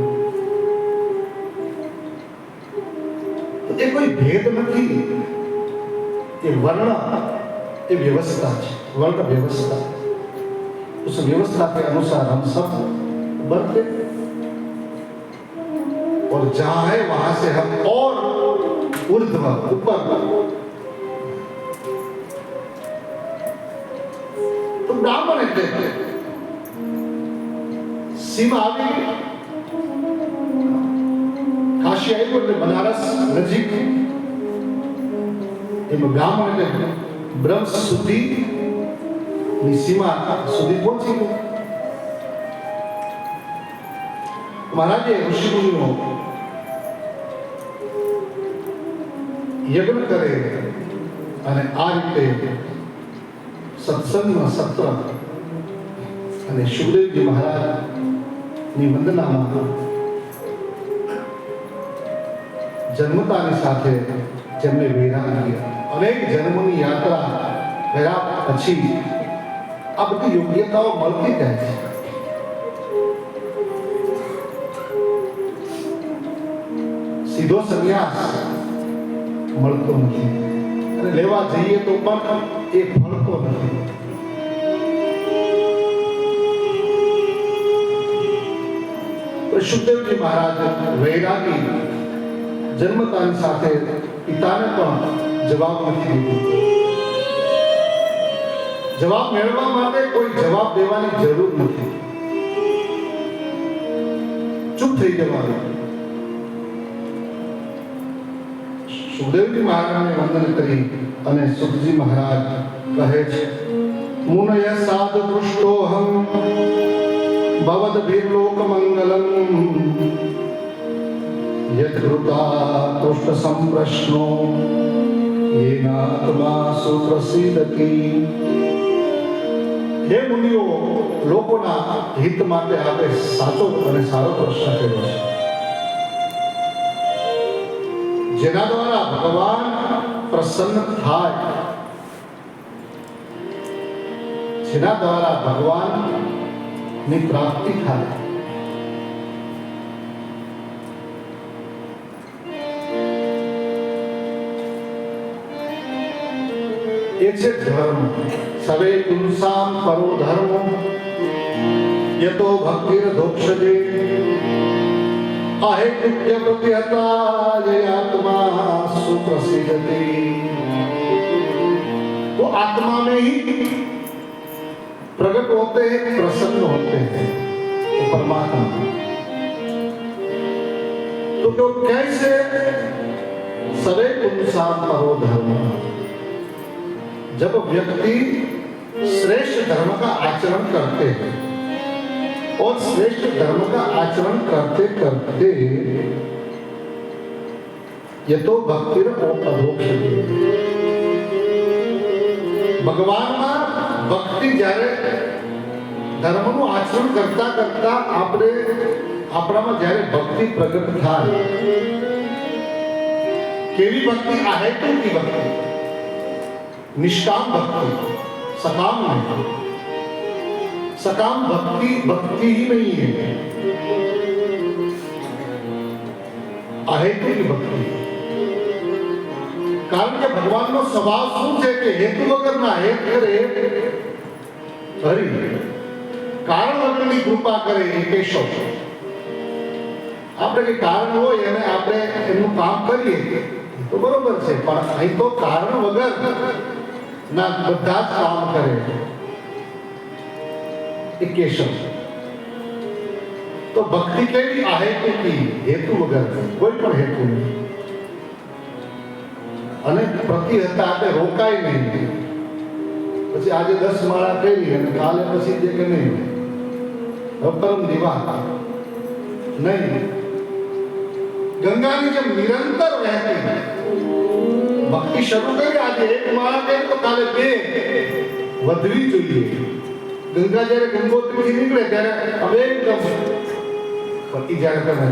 એ કોઈ ભેદ નથી, એ वर्ण ये व्यवस्था है, वर्ण व्यवस्था. उस व्यवस्था के अनुसार हम सब बढ़ते और जहां है वहां से हम और ऊर्ध्व ऊपर. तो ब्राह्मण એટલે સીમા આવી કાશી આવ્યું એટલે બનારસ નજીક એમાં બ્રાહ્મણ એટલે બ્રહ્મ સુધી ની સીમા સુધી પહોંચી ગયો. મહારાજે ઋષિમુનિઓ યજ્ઞ કરે અને આ રીતે સત્સંગમાં સત્ર અને સુખદેવજી મહારાજ ની વંદનામાં જન્મતાની સાથે જેમને વૈરાગ્ય અનેક જન્મોની યાત્રા કર્યા પછી આ બધી યોગ્યતાઓ મળતી જાય છે. સીધો સંન્યાસ મળતો નથી અને લેવા જઈએ તો પણ એ ફળતો નથી. સુખદેવજી મહારાજ વૈરાગી જન્મતાની સાથે પિતાને પણ જવાબ નથી દીધો. જવાબ મેળવવા માટે કોઈ જવાબ દેવાની જરૂર નથી, ચૂપ થઈ જવાનું. સુખદેવજી મહારાજને વંદન કરી અને સુખજી મહારાજ કહે છે મુનય સાધ પૃષ્ટોહમ ભવદ ભીર્લોક મંગલમ યત્કૃતા તૃષ્ટ સંપ્રશ્નો યેનાત્મા સુપ્રસિદ્ધતી. હે મુનિઓ, લોકોના હિત માટે આપે સાચો અને સારો પ્રશ્ન કર્યો છે, જેના દ્વારા ભગવાન પ્રસન્ન થાય, જેના દ્વારા ભગવાન ની પ્રાપ્તિ થાય. એ છે ધર્મ. સવે પુંસામ પરો ધર્મ યતો ભક્તિર ધોક્ષજે आहे नित्य प्रत्यता ये आत्मा सुप्रसिद्धति. तो आत्मा में ही प्रकट होते हैं, प्रसन्न होते हैं तो परमात्मा. तो जो कैसे सवे पुंसाम परो धर्म, जब व्यक्ति श्रेष्ठ धर्म का आचरण करते हैं और श्रेष्ठ धर्म का आचरण करते करते ये तो भक्ति भगवान भक्ति જ્યારે ધર્મનું આચરણ કરતા કરતા આપણામાં જ્યારે ભક્તિ પ્રગટ થાય, કેવી ભક્તિ? આહેતુકી ભક્તિ, निष्काम भक्ति, सकाम नहीं. सकाम भक्ति भक्ति ही नहीं है, अहेतु की भक्ति. कारण के भगवान नो स्वभाव શું છે કે હેતુ વગરના હેત કરે હરિ, કારણ વગરની કૃપા કરે એ કેશવ. આપણે કે કારણ હોય એને આપણે એનું કામ કરીએ તો બરોબર છે, પણ અહીં તો કારણ વગર ના બધા જ કામ કરે એ કેશવ. તો ભક્તિ કેવી આ હેતુ વગર, કોઈ પણ હેતુ નહીં. અને પ્રતિહતા આપણે રોકાય નહીં. પછી આજે 10 માળા કરી અને કાલે પછી જે કે નહીં પરમ દિવા નહીં. ગંગાની જેમ નિરંતર વહેતી ભક્તિ શરૂ કરી. આજે 1 માળા કરી તો કાલે 2 વધવી જોઈએ. ગંગા જયારે ગંગોત્રીથી નીકળે ત્યારે હવે એકદમ પતિ જયારે તમે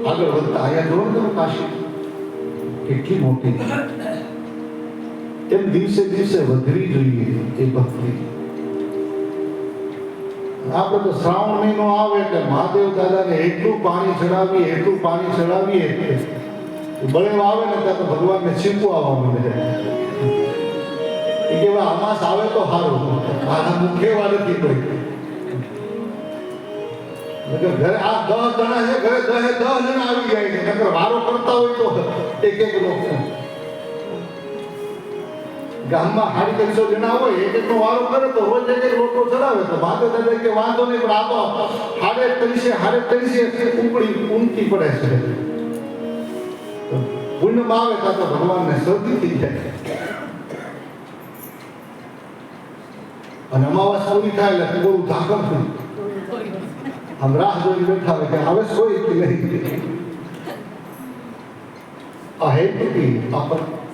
આગળ વધતા અહીંયા જોવો ને કાશી કેટલી મોટી, એમ દિવસે દિવસે વધવી જોઈએ એ ભક્તિ. આપણે તો શ્રાવણ મહિનો આવે એટલે મહાદેવ દાદાને એટલું પાણી ચડાવીએ બળેવ આવે ને ત્યાં તો ભગવાનને છીપું આવવા મળે. એ કેવા અમાસ આવે તો સારું, આના મુખ્ય વાર નથી કોઈ. ઘરે આ 10 જણા છે, ઘરે 10 જણા આવી જાય છે. નકર વારો કરતા હોય તો એક લોકો ગામમાં 350 જણા હોય, એક નો વારો કરે તો રોજ એક લોટો ચડાવે તો માતા દાદા કે વાંધો નહીં, પણ આ તો 350 ઉમટી પડે છે. પુણ્યમાં આવે તો ભગવાનને શરદી થઈ જાય. અને અમાવાસ પૂરી થાય એટલે બહુ ધાકમ થઈ આમ રાહ જોઈ બેઠા હોય કે આવે કોઈ નહીં. આ હેતુ આ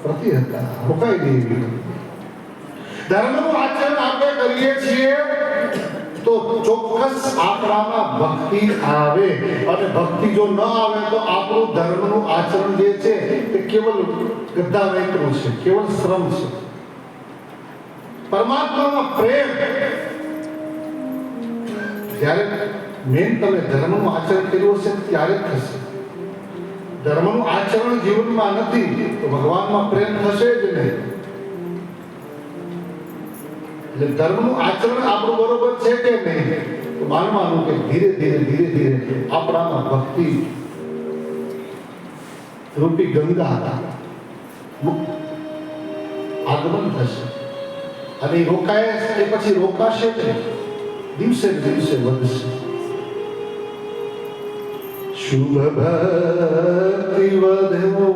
પ્રતિહતા રોકાઈ દેવી. ધર્મનું આચરણ આપણે કરીએ છીએ તો ચોક્કસ આપણામાં ભક્તિ આવે. અને ભક્તિ જો ન આવે તો આપણું ધર્મનું આચરણ જે છે તે કેવલ ગધા વેતરું છે, કેવલ શ્રમ છે. પરમાત્મામાં પ્રેમ જ્યારે મેન તમે ધર્મનું આચરણ કર્યું હશે ત્યારે જ થશે. ધર્મનું આચરણ જીવનમાં નથી તો ભગવાનમાં પ્રેમ થશે જ નહીં. એટલે ધર્મનું આચરણ આપણું બરોબર છે કે નહીં તો માનવાનું કે ધીરે ધીરે આપણામાં ભક્તિ રૂપી ગંગા આગમન થશે. અને રોકાય એ પછી રોકાશે જ દિવસે દિવસે વધશે. શુભ ભક્તિ વધો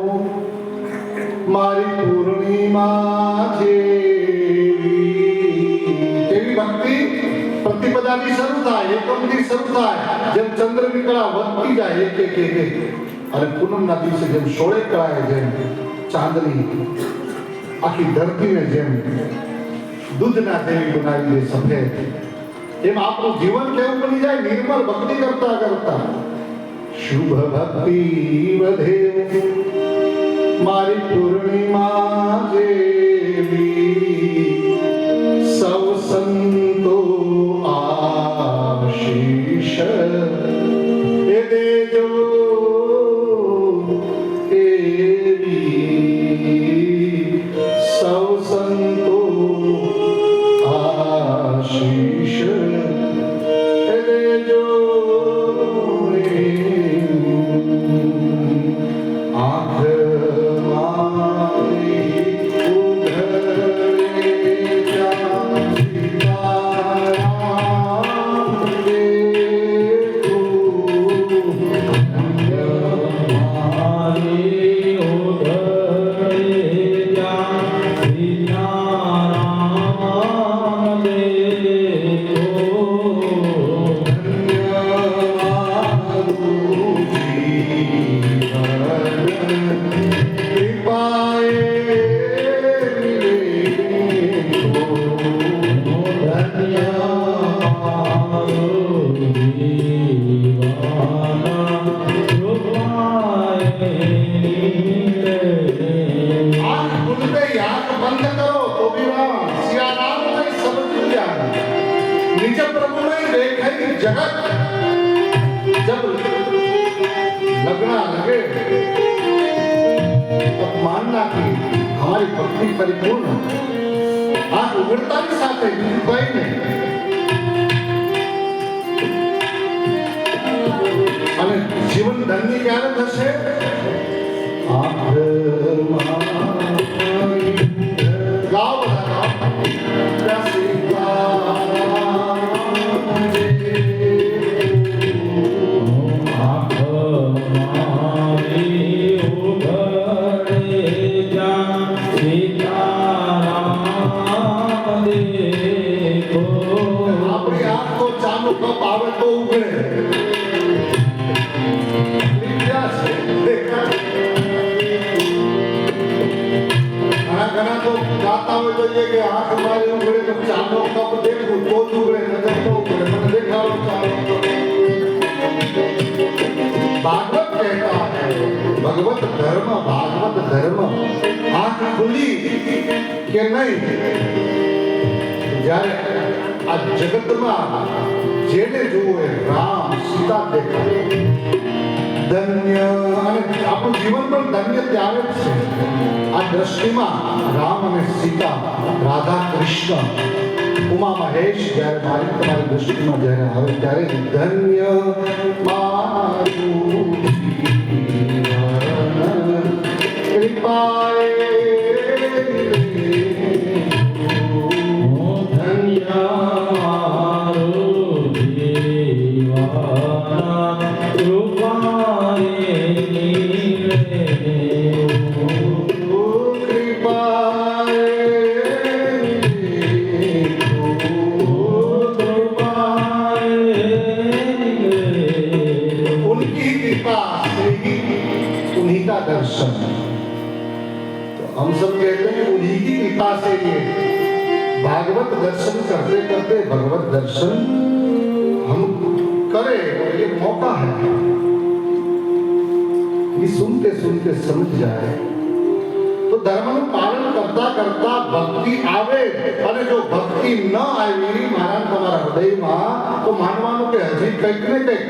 મારી પૂર્ણિમા જેવી ભક્તિ પ્રતિપદાથી શરૂ થાય, એકમથી શરૂ થાય. જેમ ચંદ્રનિકળા વધતી જાય એક અને પૂનમના દિવસે જેમ 16 કળાએ જેમ ચાંદની આખી ધરતીને જેમ દૂધના દેવી બનાવી દે સફેદ, એમ આપણું જીવન કેવું બની જાય નિર્મળ ભક્તિ કરતા કરતા. શુભ ભક્તિ વધે મારી પૂર્ણિમા જેવી સૌ સંતો આશીષ એ દેજો એવી સૌ સંતો આશીષ એ દેજો. जगत जब लगना लगे तो मानना कि हमारी भक्ति परिपूर्ण आज उगड़ता भी साथ है कोई नहीं. અને જીવન ધન્ય ક્યારે થશે? ગાવ બધા ચાનો કપ આવે તો ઉગડે. ઘણા તો ગાતા હોય તો કે આંખ મારી ઉગડે તો ચાનો કપ દેખું તો જ ઉગડે, નજર તો ઉગડે. મને દેખાડો ચાનો કપ. भागवत कहता है, भगवत धर्म, भागवत धर्म आंख खुली કે નહીં જ્યારે આ જગતમાં જેને જોવે રામ સીતા દેખાય ધન્ય, અને આપણું જીવન પણ ધન્ય ત્યારે જ છે આ દ્રષ્ટિમાં રામ અને સીતા, રાધા કૃષ્ણ, ઉમા મહેશ જ્યારે મારી તમારી દૃષ્ટિમાં જ્યારે આવે ત્યારે ધન્ય મારું કૃપાએ ધન્ય મારું દીવાના કૃપાએ दर्शन. तो हम सब कहते हैं उन्हीं की कृपा से ये भागवत दर्शन करते करते भगवत दर्शन हम करें, ये मौका है. ये सुनते सुनते समझ जाए तो धर्मનું પાલન કરતા કરતા ભક્તિ આવે, અને જો ભક્તિ ન આવી મારા તમારા હૃદયમાં તો માનવાનું કે હજી કંઈક ને કંઈક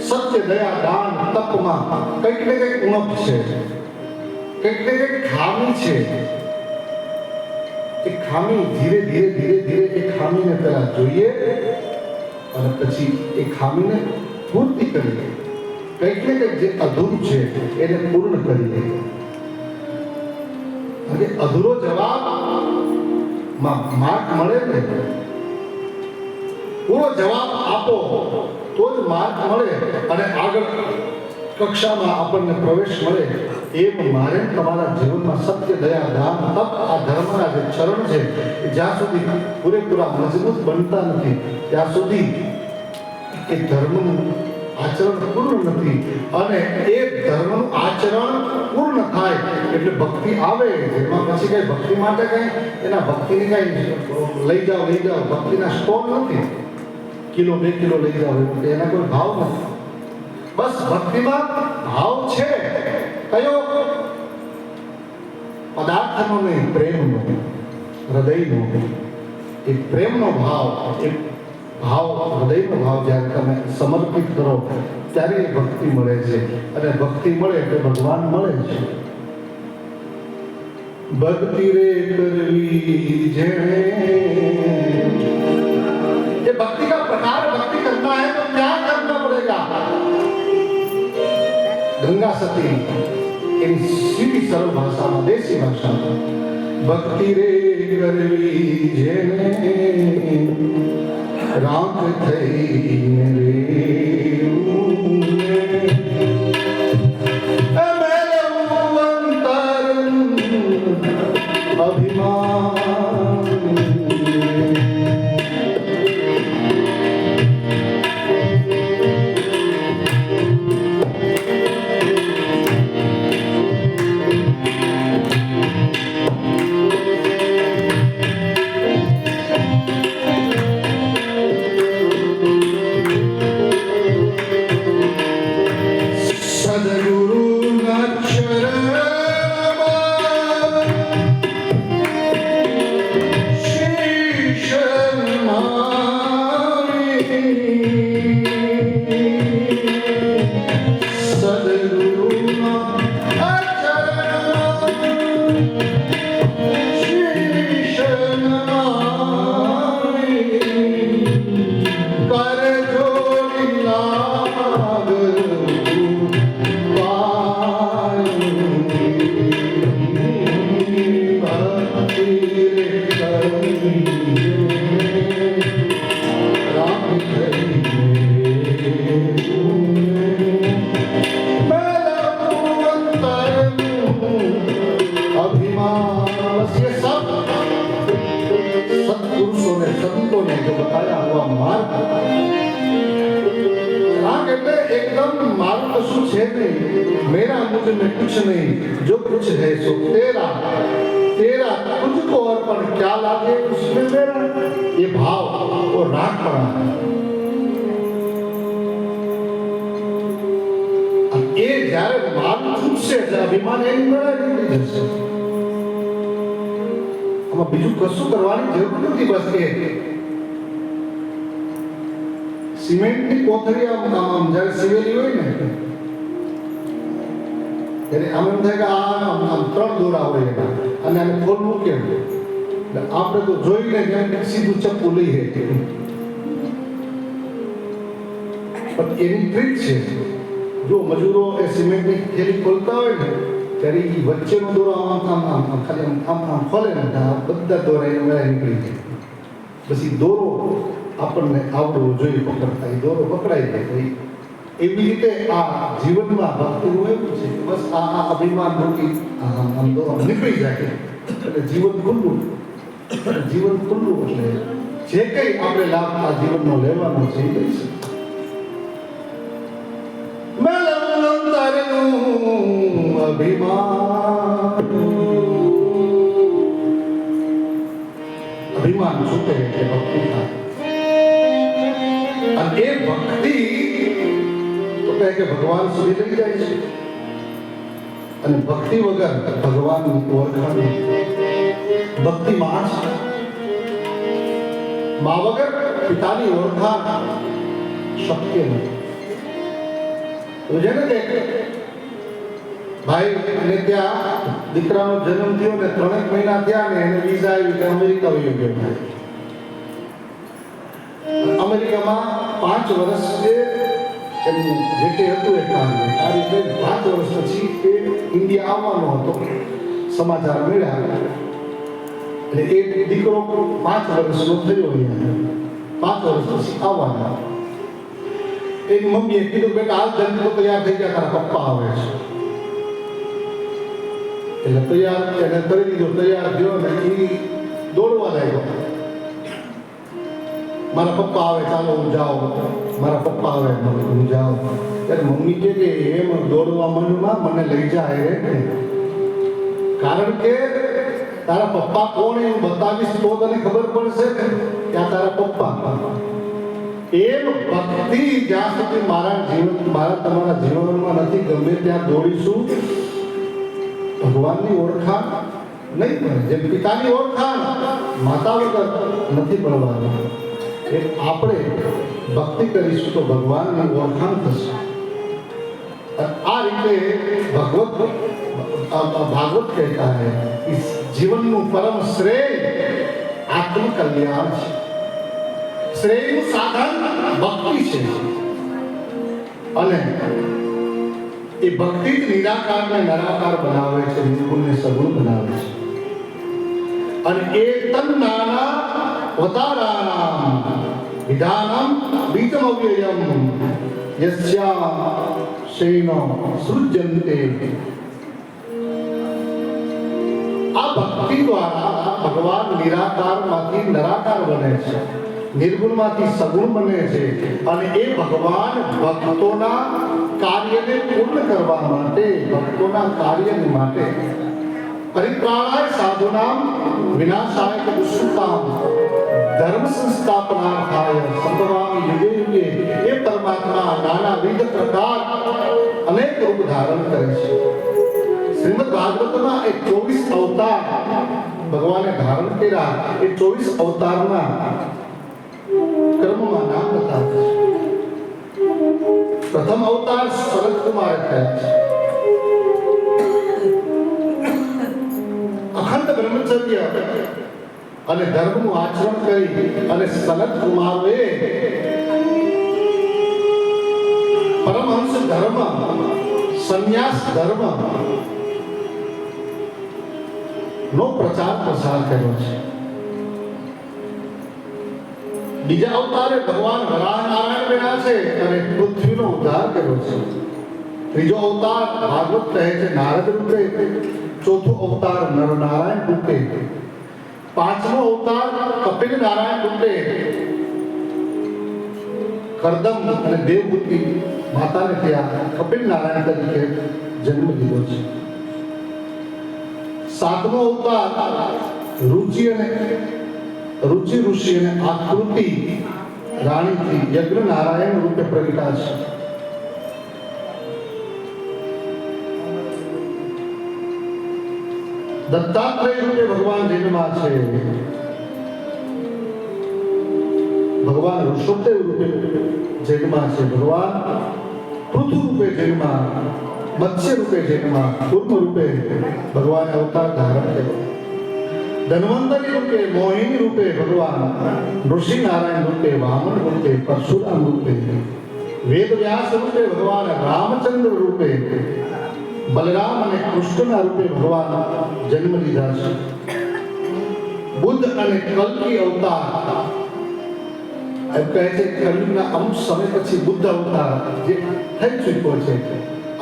સત્ય, દયા, દાન, તપમાં કંઈક ને કંઈક ઉણપ છે, કંઈક ને કંઈક ખામી છે. એ ખામી ધીરે ધીરે ધીરે ધીરે એ ખામીને પહેલા જોઈએ અને પછી એ ખામીને પૂર્તિ કરીએ. કંઈક ને કંઈક જે અધૂરું છે એને પૂર્ણ કરીએ. અને અધૂરો જવાબ માર્ક મળે ને, પૂરો જવાબ આપો તો જ માર્ક મળે અને આગળ કક્ષામાં આપણને પ્રવેશ મળે. એમ મારે તમારા જીવનમાં સત્ય, દયા, દાન, તપ, આ ધર્મના જે ચરણ છે જ્યાં સુધી પૂરેપૂરા મજબૂત બનતા નથી ત્યાં સુધી એ ધર્મનું આચરણ પૂર્ણ નથી. અને એ ધર્મનું આચરણ પૂર્ણ થાય એટલે ભક્તિ આવે. એમાં પછી કઈ ભક્તિ માટે કઈ એના ભક્તિની કઈ લઈ જાઓ ભક્તિના સ્ટોર નથી, કિલો 2 કિલો લઈ જાઓ એના કોઈ ભાવ નથી. બસ ભક્તિમાં ભાવ છે કયો? પદાર્થનો નહીં, પ્રેમનો, હૃદયનો. એ પ્રેમનો ભાવ, એ ભાવ, હૃદયનો ભાવ જ્યારે તમે સમર્પિત કરો ત્યારે એ ભક્તિ મળે છે. અને ભક્તિ મળે એટલે ભગવાન મળે છે. ભક્તિ રે કરવી જેણે, ये भक्ति का प्रकार, भक्ति करना है तो क्या करना पड़ेगा? गंगा सती इन सीधी सरल भाषा, देसी भाषा, भक्ति रे करवी जेने राख थईने रे नहीं, जो कुछ है सो तेरा, तेरा तुझको अर्पण, क्या लागे उसमें मेरा। ये भाव वो राग पड़ा है। એ જ્યારે મારું છૂટશે એટલે અભિમાન એની મેળે નીકળી જશે. આમાં બીજું કશું કરવાની જરૂર નથી. બસ એ સિમેન્ટની કોથળી આમ જ્યારે સીવેલી હોય ને ત્યારે આમ એમ થાય કે આમ 3 દોરા હોય એના અને આને ખોલવું કેમ, એટલે આપણે તો જોઈને જેમ સીધું ચપ્પુ લઈએ પણ એની ટ્રીક છે. જો મજૂરો એ સિમેન્ટની થેલી ખોલતા હોય ને ત્યારે એ વચ્ચેનો દોરો આમ ખાલી આમ ખોલે ને બધા દોરા એને મેળા નીકળી જાય. પછી દોરો આપણને આવડવો જોઈએ પકડતા, એ દોરો પકડાઈ જાય. એવી રીતે આ જીવનમાં ભક્તિનું એવું છે. બસ આ અભિમાન મૂકી આમ દોરો નીકળી જાય એટલે જીવન ખુલ્લું. જીવન ખુલ્લું એટલે જે કંઈ આપણે લાભ આ જીવનનો લેવાનો છે એ લઈ શકીએ. અભિમાન છૂટે એટલે ભક્તિ થાય. અને એ ભક્તિ તો કહે કે ભગવાન સુધી લઈ જાય છે. અને ભક્તિ વગર ભગવાનની ઓળખાણ નથી. ભક્તિ માં છે. મા વગર પિતાની ઓળખાણ શક્ય નથી. જેને દેખ ભાઈ અને ત્યાં દીકરાનો જન્મ થયો ને 3 મહિના થયા ને એને વિઝા આવી કે અમેરિકા વયો ગયો. અમેરિકામાં 5 વર્ષ જે એમનું જે કંઈ હતું એ કામ આ રીતે 5 વર્ષ પછી એ ઇન્ડિયા આવવાનો હતો. સમાચાર મળ્યા એટલે એ દીકરો 5 વર્ષનો થયો અહીંયા 5 વર્ષ પછી આવવાનો. એની મમ્મીએ કીધું બેટા હાલ જલ્દી તૈયાર થઈ ગયા, તારા પપ્પા આવે છે. એટલે તૈયાર એને કરી દીધો. તૈયાર થયો ને એ દોડવા લાગ્યો. મારા પપ્પા આવે, ચાલો હું જાઉં. મારા પપ્પા આવે, હું જાઉં. ત્યારે મમ્મી કહે કે એમ દોડવા મનમાં મને લઈ જાય રે, કારણ કે તારા પપ્પા કોણ એવું બતાવીશ તો તને ખબર પડશે કે આ તારા પપ્પા. એમ ભક્તિ જ્યાં સુધી મારા તમારા જીવનમાં નથી, ગમે ત્યાં દોડીશું ભગવાનની ઓળખાણ નહીં મળે. જેમ પિતાની ઓળખાણ માતા વગર નથી મળવાની, એ આપણે ભક્તિ કરીશું તો ભગવાનની ઓળખાણ થશે. આ રીતે ભાગવત કહેતા હૈ જીવનનું પરમ શ્રેય આત્મ કલ્યાણ છે. શ્રેયનું સાધન ભક્તિ છે. અને એ ભક્તિ જ નિરાકારને નિરાકાર બનાવે છે, નિર્ગુણને સગુણ બનાવે છે. અને એ તન નાના અવતારાણામ વિધાનમ બીજમવ્યયમ યસ્યા શૈનો સૃજ્યન્તે. આ ભક્તિ દ્વારા ભગવાન નિરાકારમાંથી નિરાકાર બને છે, નિર્ગુણમાંથી સગુણ બને છે. અને એ ભગવાન ભક્તોના કાર્યને પૂર્ણ કરવા માટે, ભક્તોના કાર્ય માટે પરિત્રાણાય સાધુનામ વિનાશાય દુષ્કૃતામ ધર્મ સંસ્થાપનાર્થાય સંભવામિ યુગે યુગે. એ પરમાત્મા નાનાવિધ પ્રકાર અનેક રૂપ ધારણ કરે છે. શ્રીમદ ભાગવતમાં એ 24 અવતાર ભગવાને ધારણ કર્યા. એ 24 અવતારના કર્મમાં નામ બતાવે છે. પ્રથમ અવતાર શરદ કુમાર થયા છે. અખંડ બ્રહ્મચર્ય અને ધર્મનું આચરણ કરી અને સનત કુમારોએ પરમહંસ ધર્મ, સંન્યાસ ધર્મ નો પ્રચાર પ્રસાર કર્યો છે. બીજા અવતારે ભગવાન વરાહ નારાયણ બન્યા છે અને પૃથ્વીનો ઉદ્ધાર કર્યો છે. ત્રીજો અવતાર ભાગવત કહે છે નારદ રૂપે. ચોથો અવતાર નરનારાયણ રૂપે. પાંચમો અવતાર કપિલ નારાયણ રૂપે કરદમ અને દેવહૂતિ માતાને ત્યાં કપિલ નારાયણ તરીકે જન્મ લીધો છે. સાતમો અવતાર રુચિ ઋષિ અને આકૃતિ રાણીથી યજ્ઞ નારાયણ રૂપે પ્રગટા છે. દત્તાત્રેય રૂપે ભગવાન જન્મા છે. ભગવાન ઋષભદેવ રૂપે જન્મા છે. ભગવાન પૃથુ રૂપે જન્મા, મત્સ્ય રૂપે જન્મા, કૂર્મ રૂપે ભગવાન અવતાર ધારણ કર્યો. ધન્વંતરી રૂપે, મોહિની રૂપે ભગવાન ઋષિ નારાયણ રૂપે, વામન રૂપે, પરશુરામ રૂપે, વેદ વ્યાસ રૂપે ભગવાન રામચંદ્ર રૂપે, બલરામ અને કૃષ્ણના રૂપે ભગવાન જન્મ લીધા છે. બુદ્ધ અને કલ્કી અવતાર એમ કહે છે કે કલયુગના અમુક સમય પછી બુદ્ધ અવતાર જે થઈ ચૂક્યો છે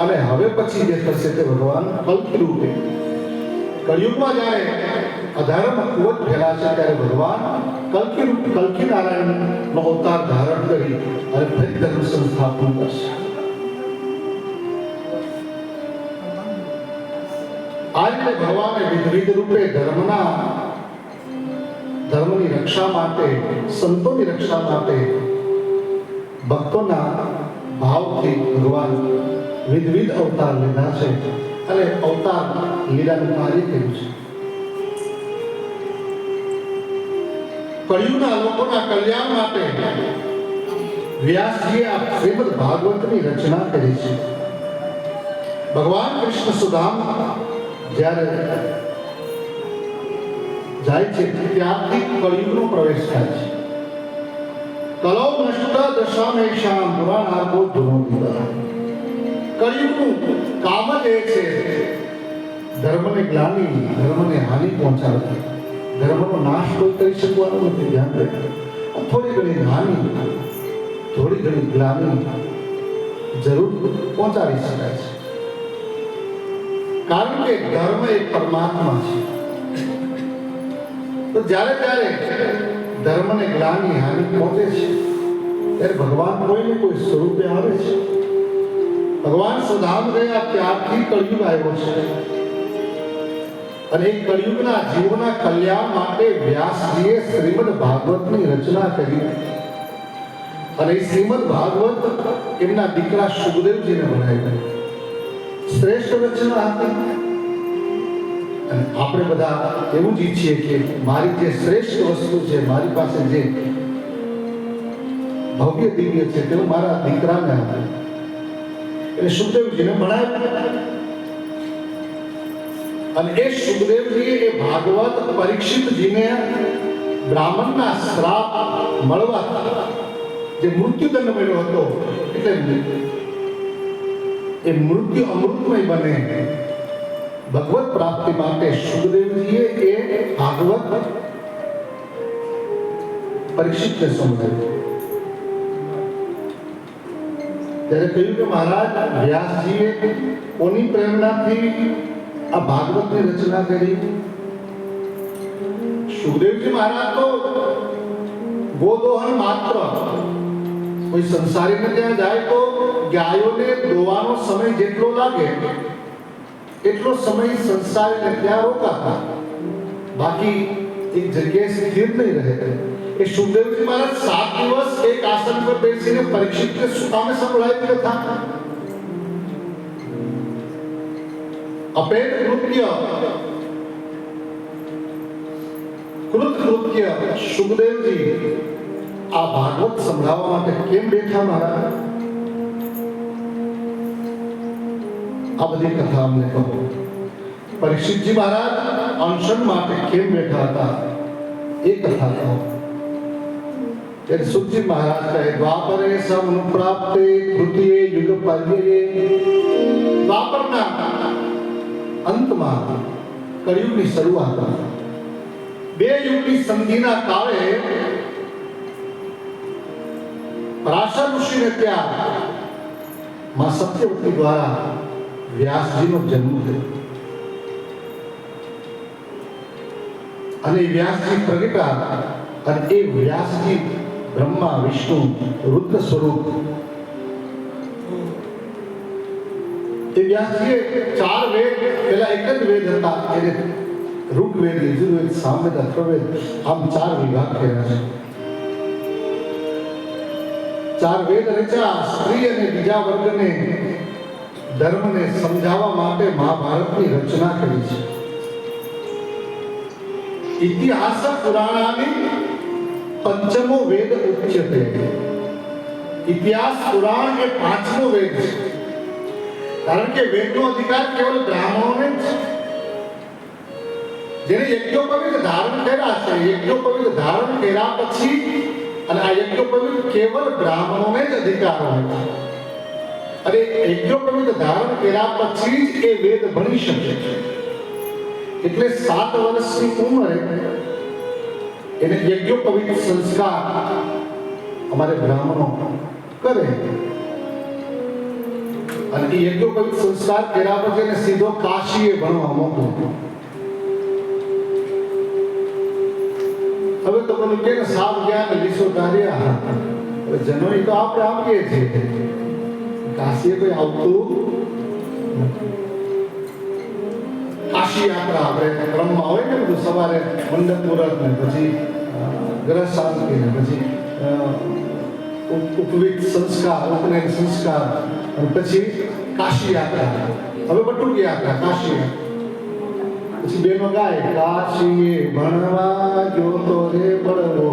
અને હવે પછી જે થશે તે ભગવાન કલ્કી રૂપે. કલયુગમાં જ્યારે અધર્મ ખૂબ જ ફેલાશે ત્યારે ભગવાન કલ્કી નારાયણનો અવતાર ધારણ કરી અને ફરી ધર્મ સંસ્થાપન કરશે. આ રીતે ભગવાને વિવિધ રૂપે ધર્મની રક્ષા માટે, સંતોની રક્ષા માટે, ભક્તોના ભાવથી ભગવાન વિવિધ અવતાર લીધા છે અને અવતાર લીલાનું કાર્ય કર્યું છે. કળિયુગના લોકોના કલ્યાણ માટે વ્યાસજીએ આ શ્રીમદ ભાગવતની રચના કરી છે. ભગવાન કૃષ્ણ સુદામ જ્યારે જાય છે ત્યારથી કળિયુગનો પ્રવેશ થાય છે. કલૌ નષ્ટ દશામેષામ પુરાણાર્થો ધુનોતિદા. કળિયુગનું કામ જ એ છે ધર્મને ગ્લાનિ, ધર્મને હાનિ પહોંચાડવી. ધર્મનો નાશ કોઈ કરી શકવાનું નથી. ધ્યાન રાખજો. થોડી ઘણી હાનિ, થોડી ઘણી ગ્લાનિ જરૂર પહોંચાડી શકાય છે, કારણ કે ધર્મ એક પરમાત્મા છે. તો જ્યારે ધર્મને ગ્લાનિ, હાનિ પહોંચે છે ત્યારે ભગવાન કોઈને કોઈ સ્વરૂપે આવે છે. ભગવાન સુધામ ગયા ત્યારથી કળિયુગ આવ્યો છે અને કળિયુગના જીવોના કલ્યાણ માટે વ્યાસજીએ શ્રીમદ ભાગવતની રચના કરી અને શ્રીમદ ભાગવત એમના દીકરા સુખદેવજીને બનાવી. શ્રેષ્ઠ રચના હતી અને આપણે બધા એવું જ ઈચ્છીએ કે મારી જે શ્રેષ્ઠ વસ્તુ છે, મારી પાસે જે ભવ્ય દિવ્ય છે તે મારા દીકરાને આપે. એટલે સુખદેવજીને ભણાવ્યું અને એ સુખદેવજીએ એ ભાગવત પરીક્ષિતજીને બ્રાહ્મણના શ્રાપ મળવા જે મૃત્યુદંડ મળ્યો હતો, એટલે એ મૃત્યુ અમૃતમય બને ભગવત પ્રાપ્તિ માટે સુખદેવજીએ એ ભાગવત પરીક્ષિતને સમજાવ્યું. ત્યારે કહ્યું કે મહારાજ વ્યાસજીએ કોની પ્રેરણાથી આ ભાગવતની રચના કરી? સુખદેવજી મહારાજ તો ગોદોહન માત્ર, કોઈ સંસારીને ત્યાં જાય તો ગાયોને દોવાનો સમય જેટલો લાગે એટલો સમય સંસારીને ત્યાં રોકાતા, બાકી એક જગ્યાએ સ્થિર નહીં રહે. એ સુખદેવજી મહારાજ 7 દિવસ એક આસન પર બેસીને પરીક્ષિતને સુતામે સંભળાવી કથા. અપેત કૃત્ય સુખદેવજી આ ભાગવત સંભળાવવા માટે કેમ બેઠા મહારાજ? આ બધી કથા અમને કહો. પરીક્ષિતજી મહારાજ અનશન માટે કેમ બેઠા હતા એ કથા કહો. ત્યારે સુખજી મહારાજ કહે દ્વાપરે સમનુપ્રાપ્તે તૃતીય યુગ પર્યયે. દ્વાપરના અંતમાં કળિયુગની શરૂઆતમાં 2 યુગની સંધિના કાળે પરાશર ઋષિને ત્યાં માં સત્યવતી દ્વારા વ્યાસજીનો જન્મ થયો અને વ્યાસજી પ્રગટા અને એ વ્યાસજી બ્રહ્મા વિષ્ણુ રુદ્ર સ્વરૂપ. એ વ્યાસજીએ 4 વેદ, પેલા એક જ વેદ હતા એને ઋગ્વેદ, યજુર્વેદ, સામવેદ, અથર્વવેદ આમ 4 વિભાગ કર્યા છે. 4 વેદ રચ્યા સ્ત્રી અને બીજા વર્ગને ધર્મને સમજાવવા માટે મહાભારતની રચના કરી છે. ઇતિહાસ પુરાણાની પંચમો વેદ ઉચ્યતે. ઇતિહાસ પુરાણ એ 5મો વેદ છે. કારણ કે વેદનો અધિકાર કેવલ બ્રાહ્મણોને જ છે. જેને યજ્ઞોપવિત ધારણ કર્યા છે, યજ્ઞોપવિત ધારણ કર્યા પછી અને આ યજ્ઞોપવિત કેવલ બ્રાહ્મણોને જ અધિકાર હોય છે. અને યજ્ઞોપવિત ધારણ કર્યા પછી જ એ વેદ ભણી શકે છે. એટલે 7 વર્ષની ઉંમરે એને યજ્ઞોપવિત સંસ્કાર અમારે બ્રાહ્મણો કરે. અને એ યજ્ઞોપવિત સંસ્કાર કર્યા પછી એને સીધો કાશીએ ભણવા મોકલે. હવે તો બોલું કે ને સાવ જ્ઞાન લીસો ધાર્યા. હવે જનોઈ તો આપણે આપીએ છીએ, કાશીએ કોઈ આવતું કાશી યાત્રા આપણે ક્રમમાં હોય ને બધું. સવારે મંડપ મુહૂર્ત ને પછી ગ્રહ શાંતિ ને પછી ઉપવિત સંસ્કાર, ઉપનયન સંસ્કાર અને પછી કાશી યાત્રા. હવે બટુક યાત્રા, કાશી યાત્રા. પછી બેનો ગાય કાશી ભણવા જોતો રે બળવો